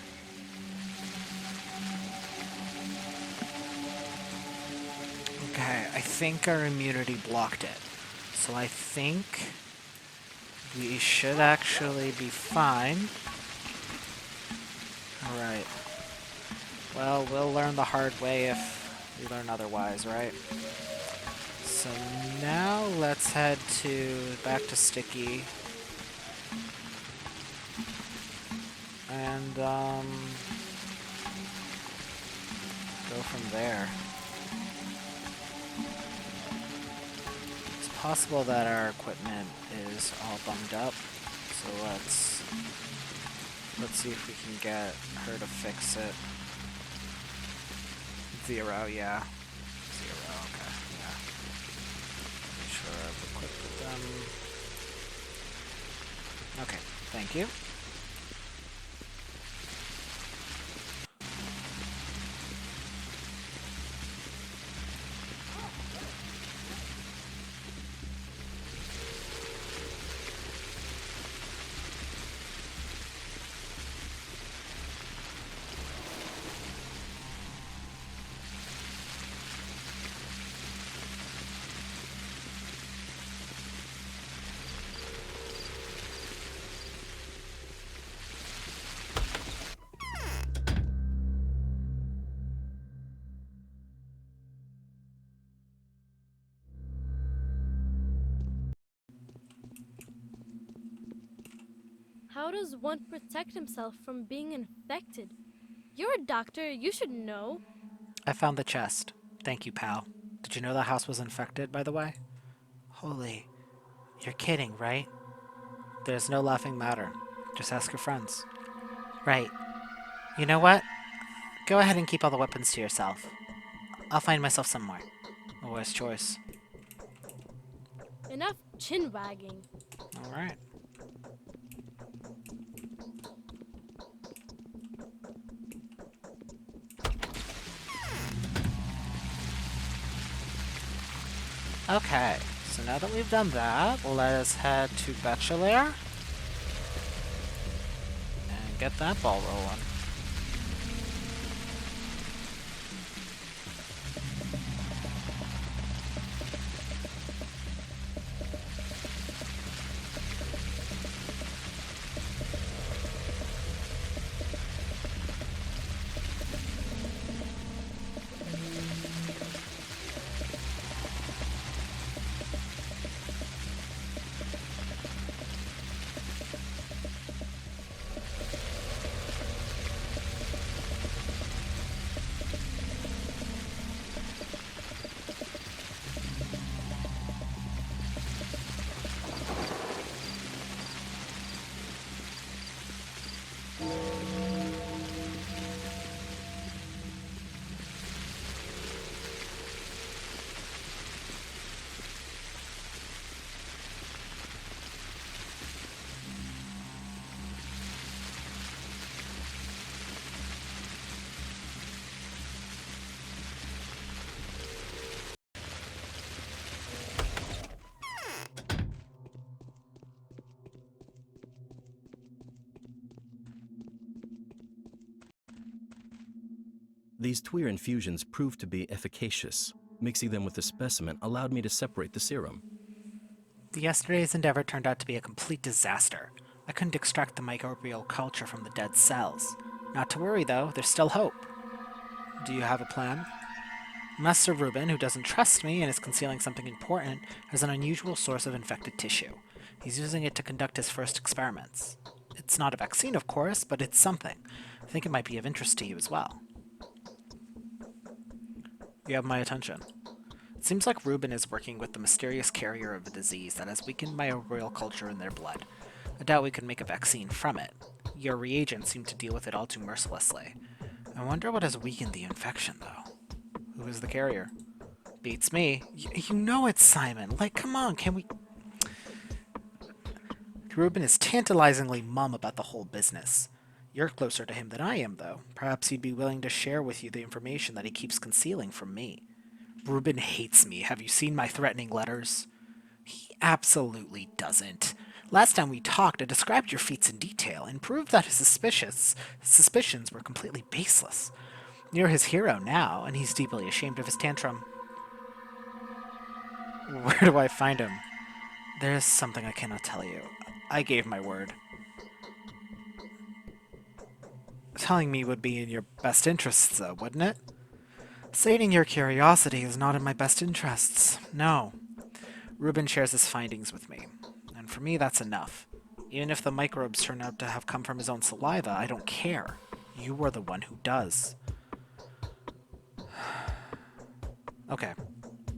Okay, I think our immunity blocked it. So I think we should actually be fine. Alright. Well, we'll learn the hard way if we learn otherwise, right? So now let's head back to Sticky. And, go from there. It's possible that our equipment is all bunged up, so let's see if we can get her to fix it. 0, yeah. 0, okay, yeah. Make sure I've equipped with them. Okay, thank you. How does one protect himself from being infected? You're a doctor, you should know. I found the chest. Thank you, pal. Did you know the house was infected, by the way? Holy, you're kidding, right? There's no laughing matter. Just ask your friends. Right. You know what? Go ahead and keep all the weapons to yourself. I'll find myself some more. A wise choice. Enough chin wagging. Alright. Okay, so now that we've done that, let us head to Bachelor and get that ball rolling. These Tweer infusions proved to be efficacious. Mixing them with the specimen allowed me to separate the serum. Yesterday's endeavor turned out to be a complete disaster. I couldn't extract the microbial culture from the dead cells. Not to worry, though, there's still hope. Do you have a plan? Master Rubin, who doesn't trust me and is concealing something important, has an unusual source of infected tissue. He's using it to conduct his first experiments. It's not a vaccine, of course, but it's something. I think it might be of interest to you as well. You have my attention. It seems like Rubin is working with the mysterious carrier of a disease that has weakened microbial culture in their blood. I doubt we could make a vaccine from it. Your reagents seem to deal with it all too mercilessly. I wonder what has weakened the infection, though. Who is the carrier? Beats me. You know it's Simon. Like, come on, can we... Rubin is tantalizingly mum about the whole business. You're closer to him than I am, though. Perhaps he'd be willing to share with you the information that he keeps concealing from me. Rubin hates me. Have you seen my threatening letters? He absolutely doesn't. Last time we talked, I described your feats in detail and proved that his suspicions were completely baseless. You're his hero now, and he's deeply ashamed of his tantrum. Where do I find him? There's something I cannot tell you. I gave my word. Telling me would be in your best interests, though, wouldn't it? Sating your curiosity is not in my best interests. No. Rubin shares his findings with me, and for me that's enough. Even if the microbes turn out to have come from his own saliva, I don't care. You are the one who does. Okay.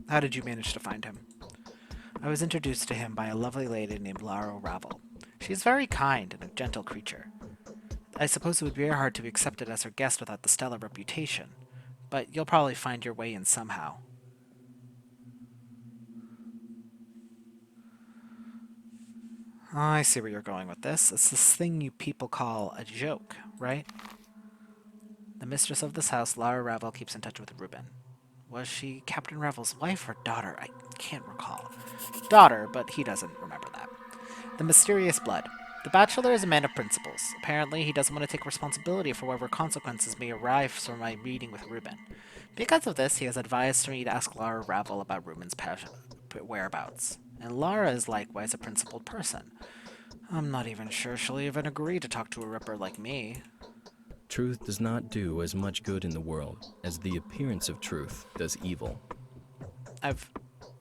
How did you manage to find him? I was introduced to him by a lovely lady named Lara Ravel. She is very kind and a gentle creature. I suppose it would be very hard to be accepted as her guest without the stellar reputation, but you'll probably find your way in somehow. Oh, I see where you're going with this. It's this thing you people call a joke, right? The mistress of this house, Lara Ravel, keeps in touch with Rubin. Was she Captain Ravel's wife or daughter? I can't recall. Daughter, but he doesn't remember that. The mysterious blood. The bachelor is a man of principles. Apparently, he doesn't want to take responsibility for whatever consequences may arise from my meeting with Rubin. Because of this, he has advised me to ask Lara Ravel about Rubin's whereabouts. And Lara is likewise a principled person. I'm not even sure she'll even agree to talk to a ripper like me. Truth does not do as much good in the world as the appearance of truth does evil.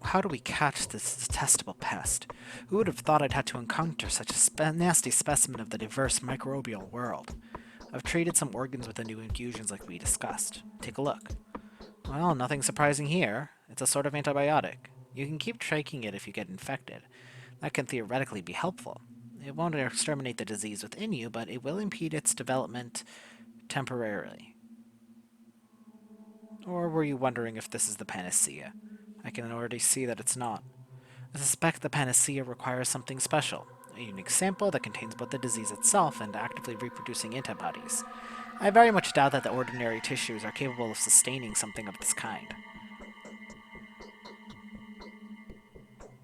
How do we catch this detestable pest? Who would have thought I'd had to encounter such a nasty specimen of the diverse microbial world? I've treated some organs with the new infusions like we discussed. Take a look. Well, nothing surprising here. It's a sort of antibiotic. You can keep taking it if you get infected. That can theoretically be helpful. It won't exterminate the disease within you, but it will impede its development temporarily. Or were you wondering if this is the panacea? I can already see that it's not. I suspect the panacea requires something special, a unique sample that contains both the disease itself and actively reproducing antibodies. I very much doubt that the ordinary tissues are capable of sustaining something of this kind.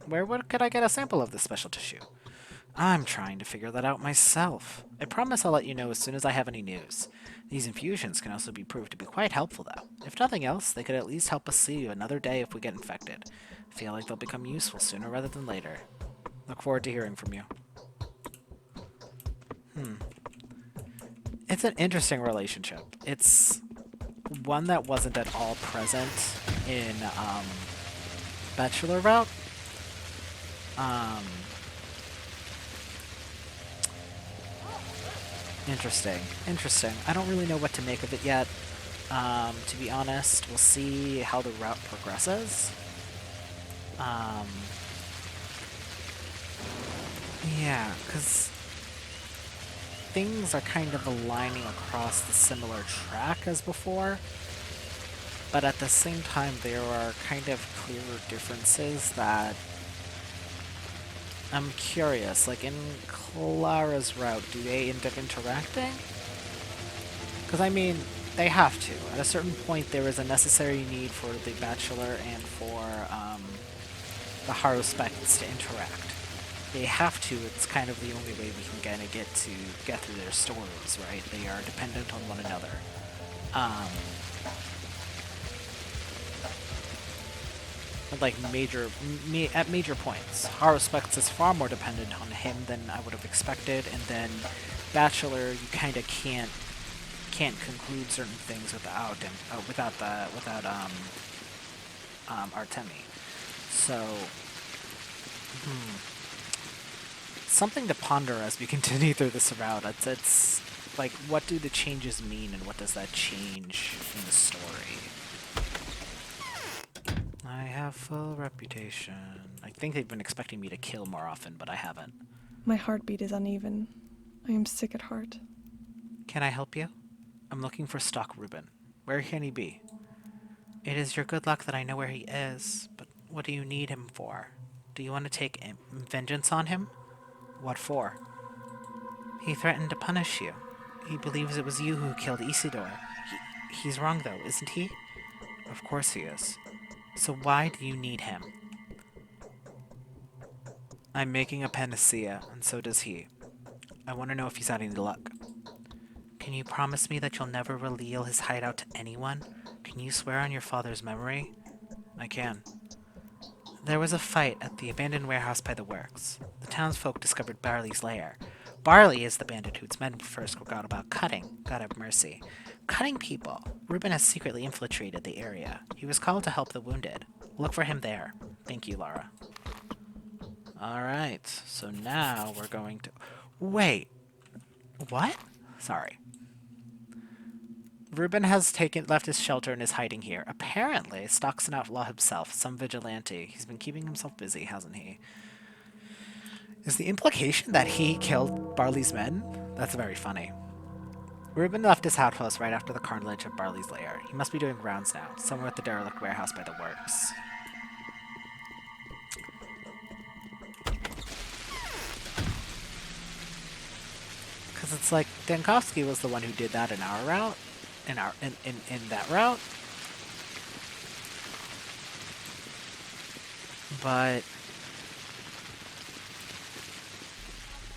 Where could I get a sample of this special tissue? I'm trying to figure that out myself. I promise I'll let you know as soon as I have any news. These infusions can also be proved to be quite helpful, though. If nothing else, they could at least help us see another day if we get infected. I feel like they'll become useful sooner rather than later. Look forward to hearing from you. It's an interesting relationship. It's one that wasn't at all present in Bachelor Route. Interesting. I don't really know what to make of it yet. To be honest, we'll see how the route progresses. Yeah, because things are kind of aligning across the similar track as before, but at the same time there are kind of clearer differences that I'm curious, like in Clara's route, do they end up interacting? Because I mean, they have to. At a certain point there is a necessary need for the Bachelor and for the Haruspecs to interact. They have to. It's kind of the only way we can kind of get through their stories, right? They are dependent on one another. like at major points. Our respects is far more dependent on him than I would have expected, and then Bachelor, you kind of can't conclude certain things without him, without Artemi. So, something to ponder as we continue through this route. It's like, what do the changes mean, and what does that change in the story? I have full reputation. I think they've been expecting me to kill more often, but I haven't. My heartbeat is uneven. I am sick at heart. Can I help you? I'm looking for Stock Reuben. Where can he be? It is your good luck that I know where he is, but what do you need him for? Do you want to take vengeance on him? What for? He threatened to punish you. He believes it was you who killed Isidore. He's wrong, though, isn't he? Of course he is. So why do you need him? I'm making a panacea, and so does he. I want to know if he's had any luck. Can you promise me that you'll never reveal his hideout to anyone? Can you swear on your father's memory? I can. There was a fight at the abandoned warehouse by the works. The townsfolk discovered Barley's lair. Barley is the bandit whose men first forgot about cutting. God have mercy. Cutting people. Reuben has secretly infiltrated the area. He was called to help the wounded. Look for him there. Thank you, Lara. Alright, so now we're going to... Wait. What? Sorry. Reuben has left his shelter and is hiding here. Apparently, Stock's an outlaw himself, some vigilante. He's been keeping himself busy, hasn't he? Is the implication that he killed Barley's men? That's very funny. Reuben left his outpost right after the carnage of Barley's lair. He must be doing rounds now, somewhere at the derelict warehouse by the works. Because it's like, Dankovsky was the one who did that in our route. In that route. But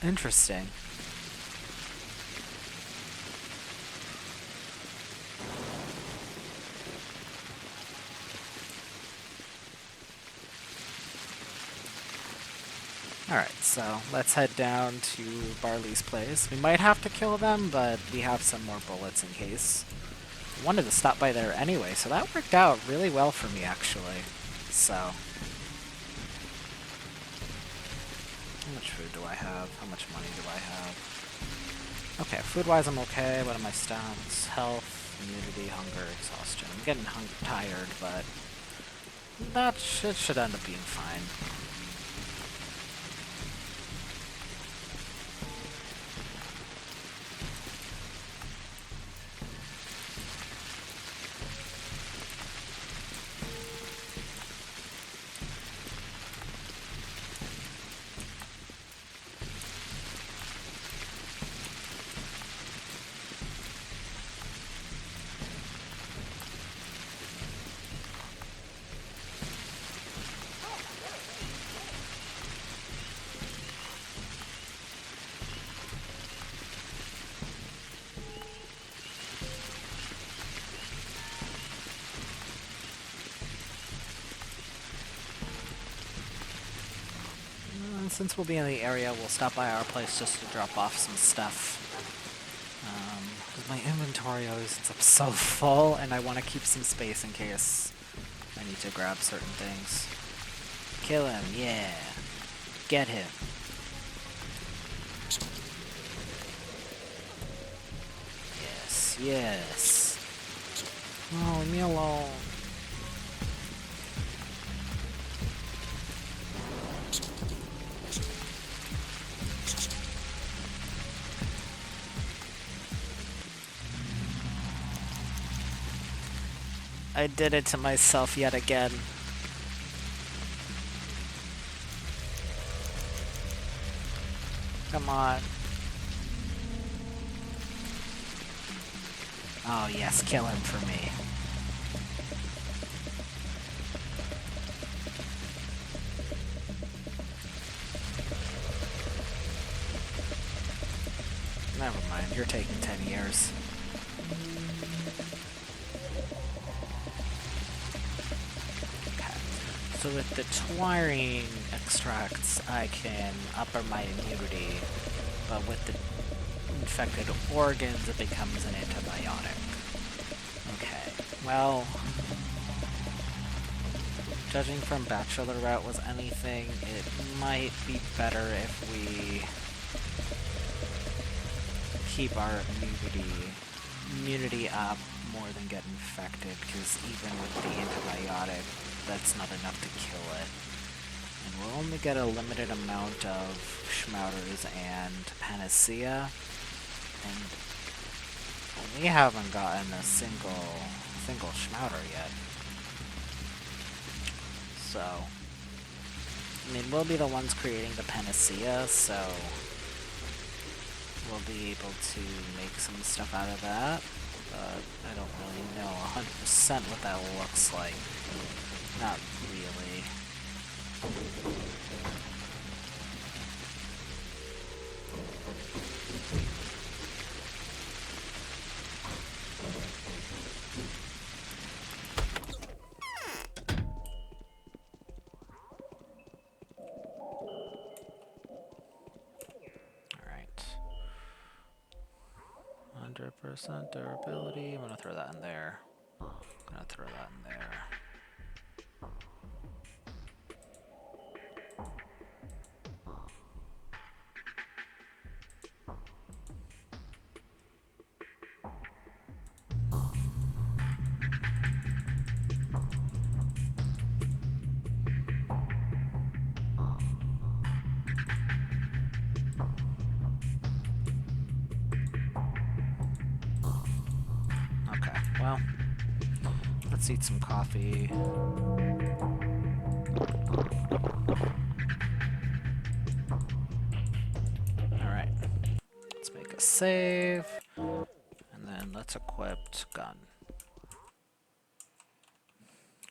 interesting. Alright, so let's head down to Barley's place. We might have to kill them, but we have some more bullets in case. I wanted to stop by there anyway, so that worked out really well for me, actually. So, how much food do I have? How much money do I have? Okay, food-wise I'm okay. What are my stats? Health, immunity, hunger, exhaustion. I'm getting tired, but that should end up being fine. Since we'll be in the area, we'll stop by our place just to drop off some stuff. Because my inventory always ends up so full, and I want to keep some space in case I need to grab certain things. Kill him, yeah. Get him. Yes, yes. Oh, leave me alone. I did it to myself yet again. Come on. Oh yes, kill him for me. Never mind, you're taking 10 years. So with the twiring extracts, I can upper my immunity, but with the infected organs, it becomes an antibiotic. Okay, well, judging from Bachelor Route was anything, it might be better if we keep our immunity up more than get infected, because even with the antibiotic, that's not enough to kill it. And we'll only get a limited amount of Schmouters and Panacea, and we haven't gotten a single Schmouter yet. So, I mean, we'll be the ones creating the Panacea, so we'll be able to make some stuff out of that, but I don't really know 100% what that looks like. Not really. Alright. 100% durability. I'm gonna throw that in there. Okay, well, let's eat some coffee. Alright, let's make a save, and then let's equip gun.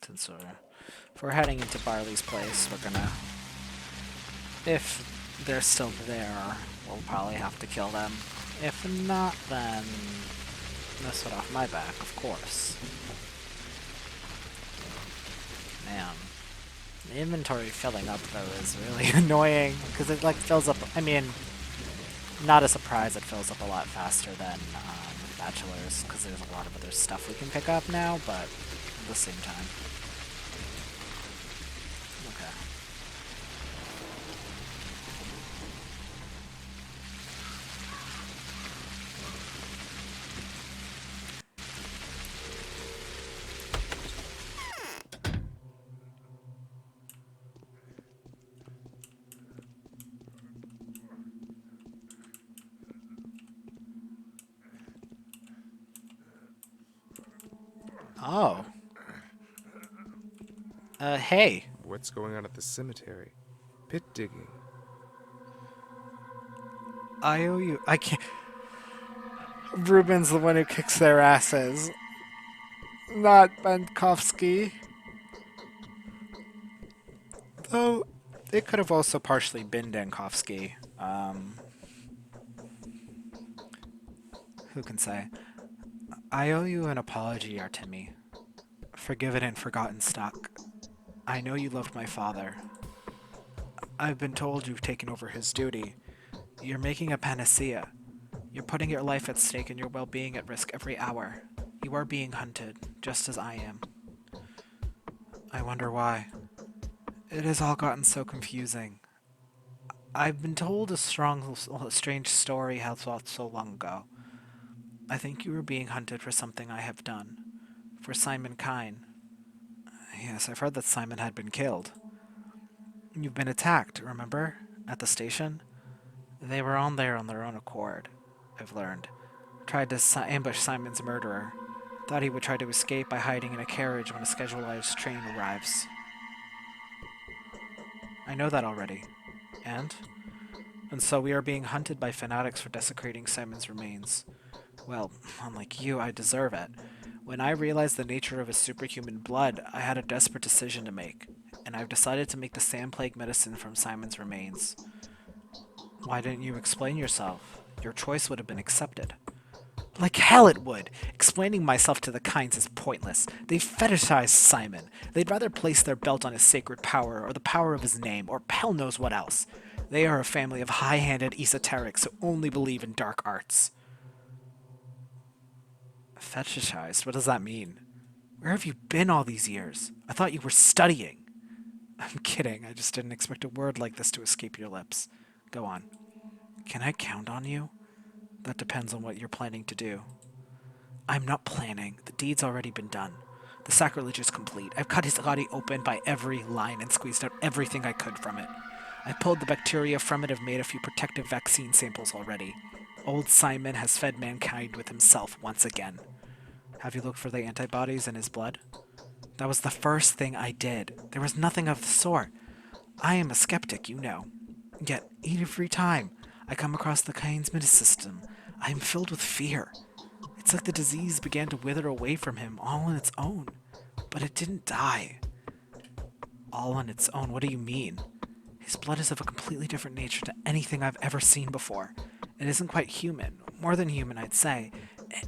Since if we're heading into Barley's place, we're gonna, if they're still there, we'll probably have to kill them. If not, then this would off my back, of course. Man, the inventory filling up though is really annoying, because it like fills up, I mean, not a surprise it fills up a lot faster than Bachelors, because there's a lot of other stuff we can pick up now, but at the same time. Okay. Oh. Hey. What's going on at the cemetery? Pit digging. I owe you. I can't. Ruben's the one who kicks their asses. Not Benkovsky. Though, it could have also partially been Dankovsky. Who can say? I owe you an apology, Artemi. Forgiven and forgotten stuck. I know you loved my father. I've been told you've taken over his duty. You're making a panacea. You're putting your life at stake and your well-being at risk every hour. You are being hunted, just as I am. I wonder why. It has all gotten so confusing. I've been told a strange story how so long ago. I think you were being hunted for something I have done. For Simon Kine. Yes, I've heard that Simon had been killed. You've been attacked, remember? At the station? They were on there on their own accord, I've learned. Tried to ambush Simon's murderer. Thought he would try to escape by hiding in a carriage when a scheduled train arrives. I know that already. And? And so we are being hunted by fanatics for desecrating Simon's remains. Well, unlike you, I deserve it. When I realized the nature of his superhuman blood, I had a desperate decision to make, and I've decided to make the sand plague medicine from Simon's remains. Why didn't you explain yourself? Your choice would have been accepted. Like hell it would. Explaining myself to the kinds is pointless. They fetishize Simon. They'd rather place their belt on his sacred power or the power of his name or hell knows what else. They are a family of high-handed esoterics who only believe in dark arts. Fetishized? What does that mean? Where have you been all these years? I thought you were studying. I'm kidding. I just didn't expect a word like this to escape your lips. Go on. Can I count on you? That depends on what you're planning to do. I'm not planning. The deed's already been done. The sacrilege is complete. I've cut his body open by every line and squeezed out everything I could from it. I pulled the bacteria from it and have made a few protective vaccine samples already. Old Simon has fed mankind with himself once again. Have you looked for the antibodies in his blood? That was the first thing I did. There was nothing of the sort. I am a skeptic, you know. Yet, every time I come across the Kain's system, I am filled with fear. It's like the disease began to wither away from him all on its own. But it didn't die. All on its own? What do you mean? His blood is of a completely different nature to anything I've ever seen before. It isn't quite human. More than human, I'd say.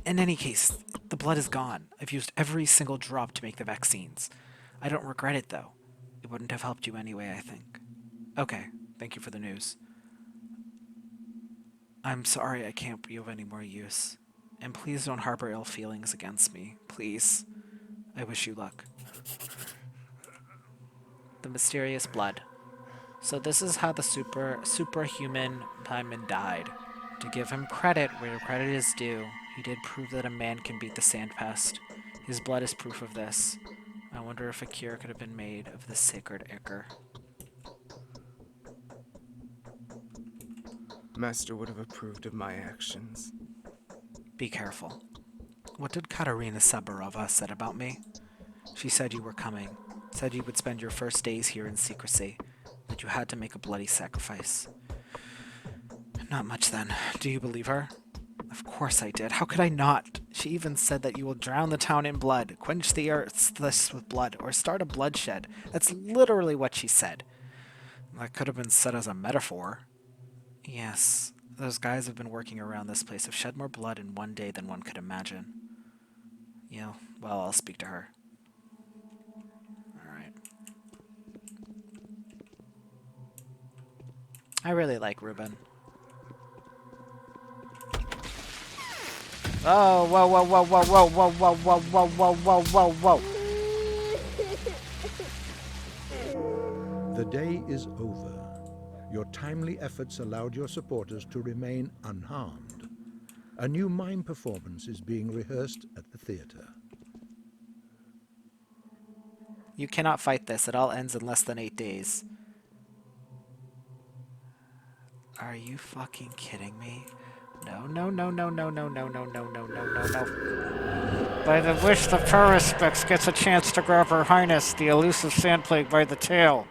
In any case, the blood is gone. I've used every single drop to make the vaccines. I don't regret it, though. It wouldn't have helped you anyway, I think. Okay, thank you for the news. I'm sorry I can't be of any more use. And please don't harbor ill feelings against me. Please. I wish you luck. The mysterious blood. So this is how the superhuman Paimon died. To give him credit where credit is due, he did prove that a man can beat the sand pest. His blood is proof of this. I wonder if a cure could have been made of this sacred ichor. Master would have approved of my actions. Be careful. What did Katerina Sabarova said about me? She said you were coming. Said you would spend your first days here in secrecy. That you had to make a bloody sacrifice. Not much then. Do you believe her? Of course I did. How could I not? She even said that you will drown the town in blood, quench the earth's thirst with blood, or start a bloodshed. That's literally what she said. That could have been said as a metaphor. Yes, those guys have been working around this place, have shed more blood in one day than one could imagine. Yeah, well, I'll speak to her. Alright. I really like Ruben. Oh, whoa, whoa, whoa, whoa, whoa, whoa, whoa, whoa, whoa, whoa, whoa, whoa, whoa. The day is over. Your timely efforts allowed your supporters to remain unharmed. A new mime performance is being rehearsed at the theater. You cannot fight this. It all ends in less than 8 days. Are you fucking kidding me? No, no, no, no, no, no, no, no, no, no, no, no, no. By the wish, the Perispex gets a chance to grab Her Highness, the elusive sandplague, by the tail.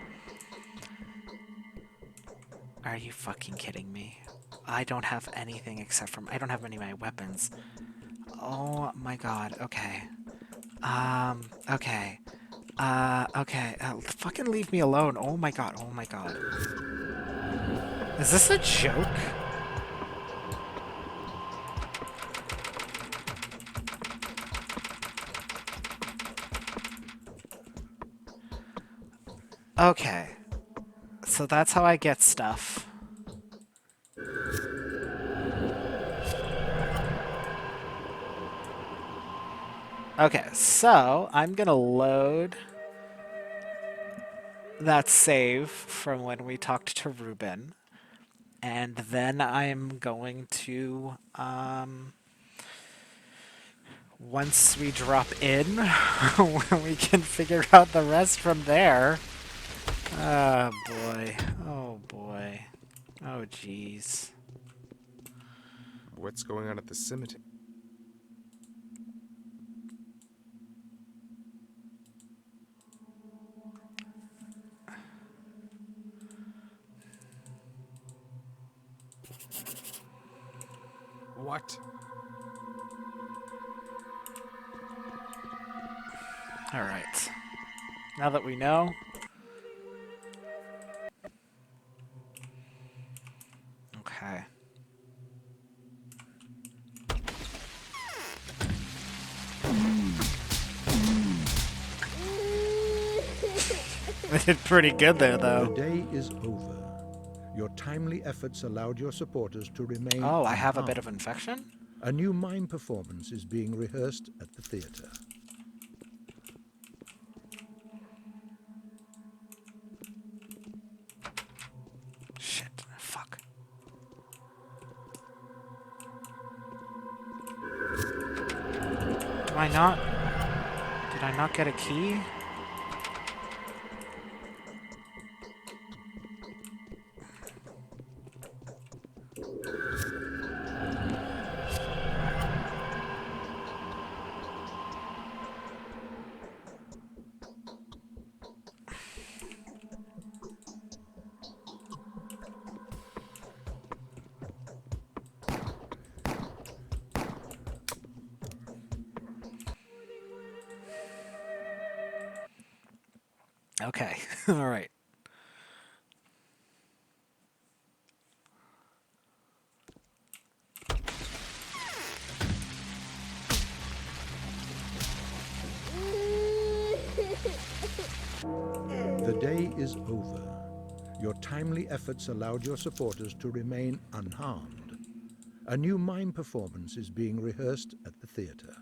Are you fucking kidding me? I don't have anything except from... I don't have any of my weapons. Oh my god, okay. Okay. Okay. Fucking leave me alone. Oh my god, oh my god. Is this a joke? Okay. So that's how I get stuff. Okay, so I'm gonna load that save from when we talked to Ruben. And then I'm going to, once we drop in, we can figure out the rest from there. Oh boy. Oh boy. Oh jeez. What's going on at the cemetery? What? Alright. Now that we know... Okay. They did pretty good there, though. The day is over. Your timely efforts allowed your supporters to remain Oh, I have a bit unharmed. of infection? A new mime performance is being rehearsed at the theater. Shit. Fuck. Do I not... Did I not get a key? Okay. All right. The day is over. Your timely efforts allowed your supporters to remain unharmed. A new mime performance is being rehearsed at the theater.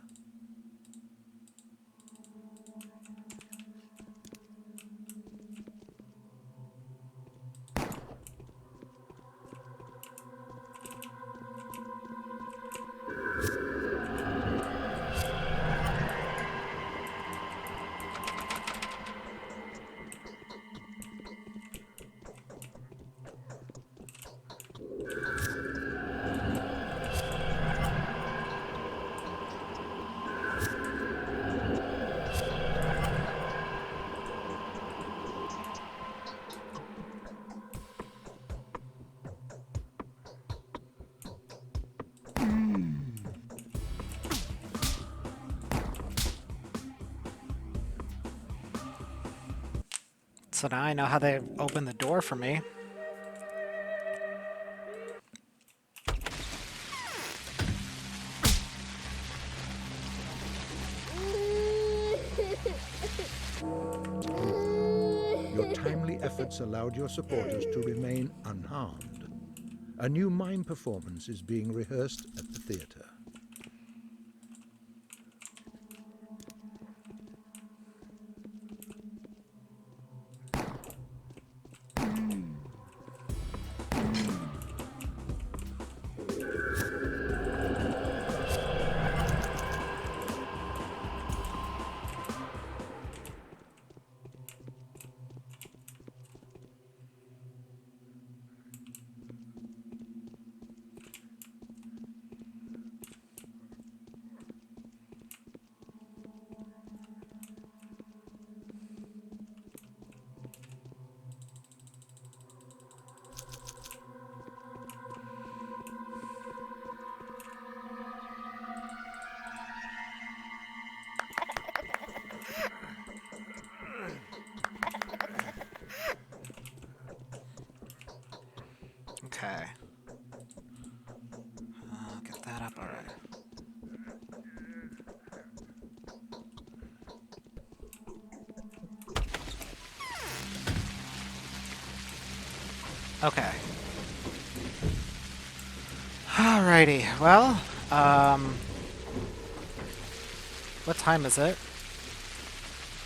So now I know how they open the door for me. Your timely efforts allowed your supporters to remain unharmed. A new mime performance is being rehearsed at the theater. Okay. Get that up, alright. Okay. Alrighty, well, what time is it?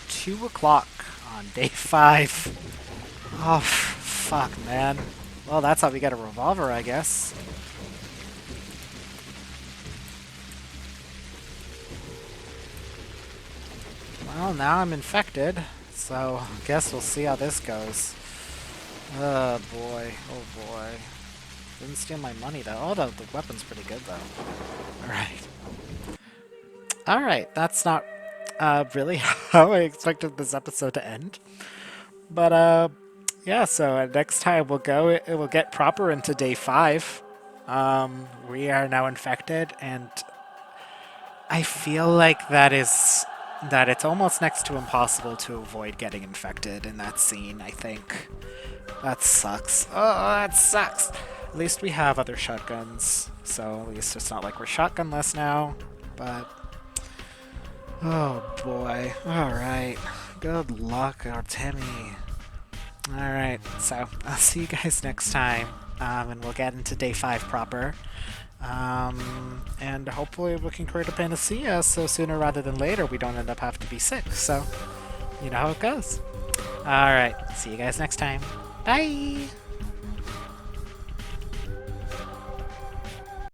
2 o'clock on day 5. Oh, fuck, man. Well, that's how we get a revolver, I guess. Well, now I'm infected, so I guess we'll see how this goes. Oh boy, oh boy. Didn't steal my money though. Oh, the weapon's pretty good though. Alright. Alright, that's not really how I expected this episode to end. But yeah, so next time we'll go, it will get proper into day 5. We are now infected, and I feel like that it's almost next to impossible to avoid getting infected in that scene, I think. That sucks. Oh, that sucks! At least we have other shotguns, so at least it's not like we're shotgunless now, but... Oh boy. Alright. Good luck, Artemi. Alright, so I'll see you guys next time, and we'll get into day 5 proper. And hopefully we can create a panacea so sooner rather than later we don't end up having to be sick. So, you know how it goes. Alright, see you guys next time. Bye!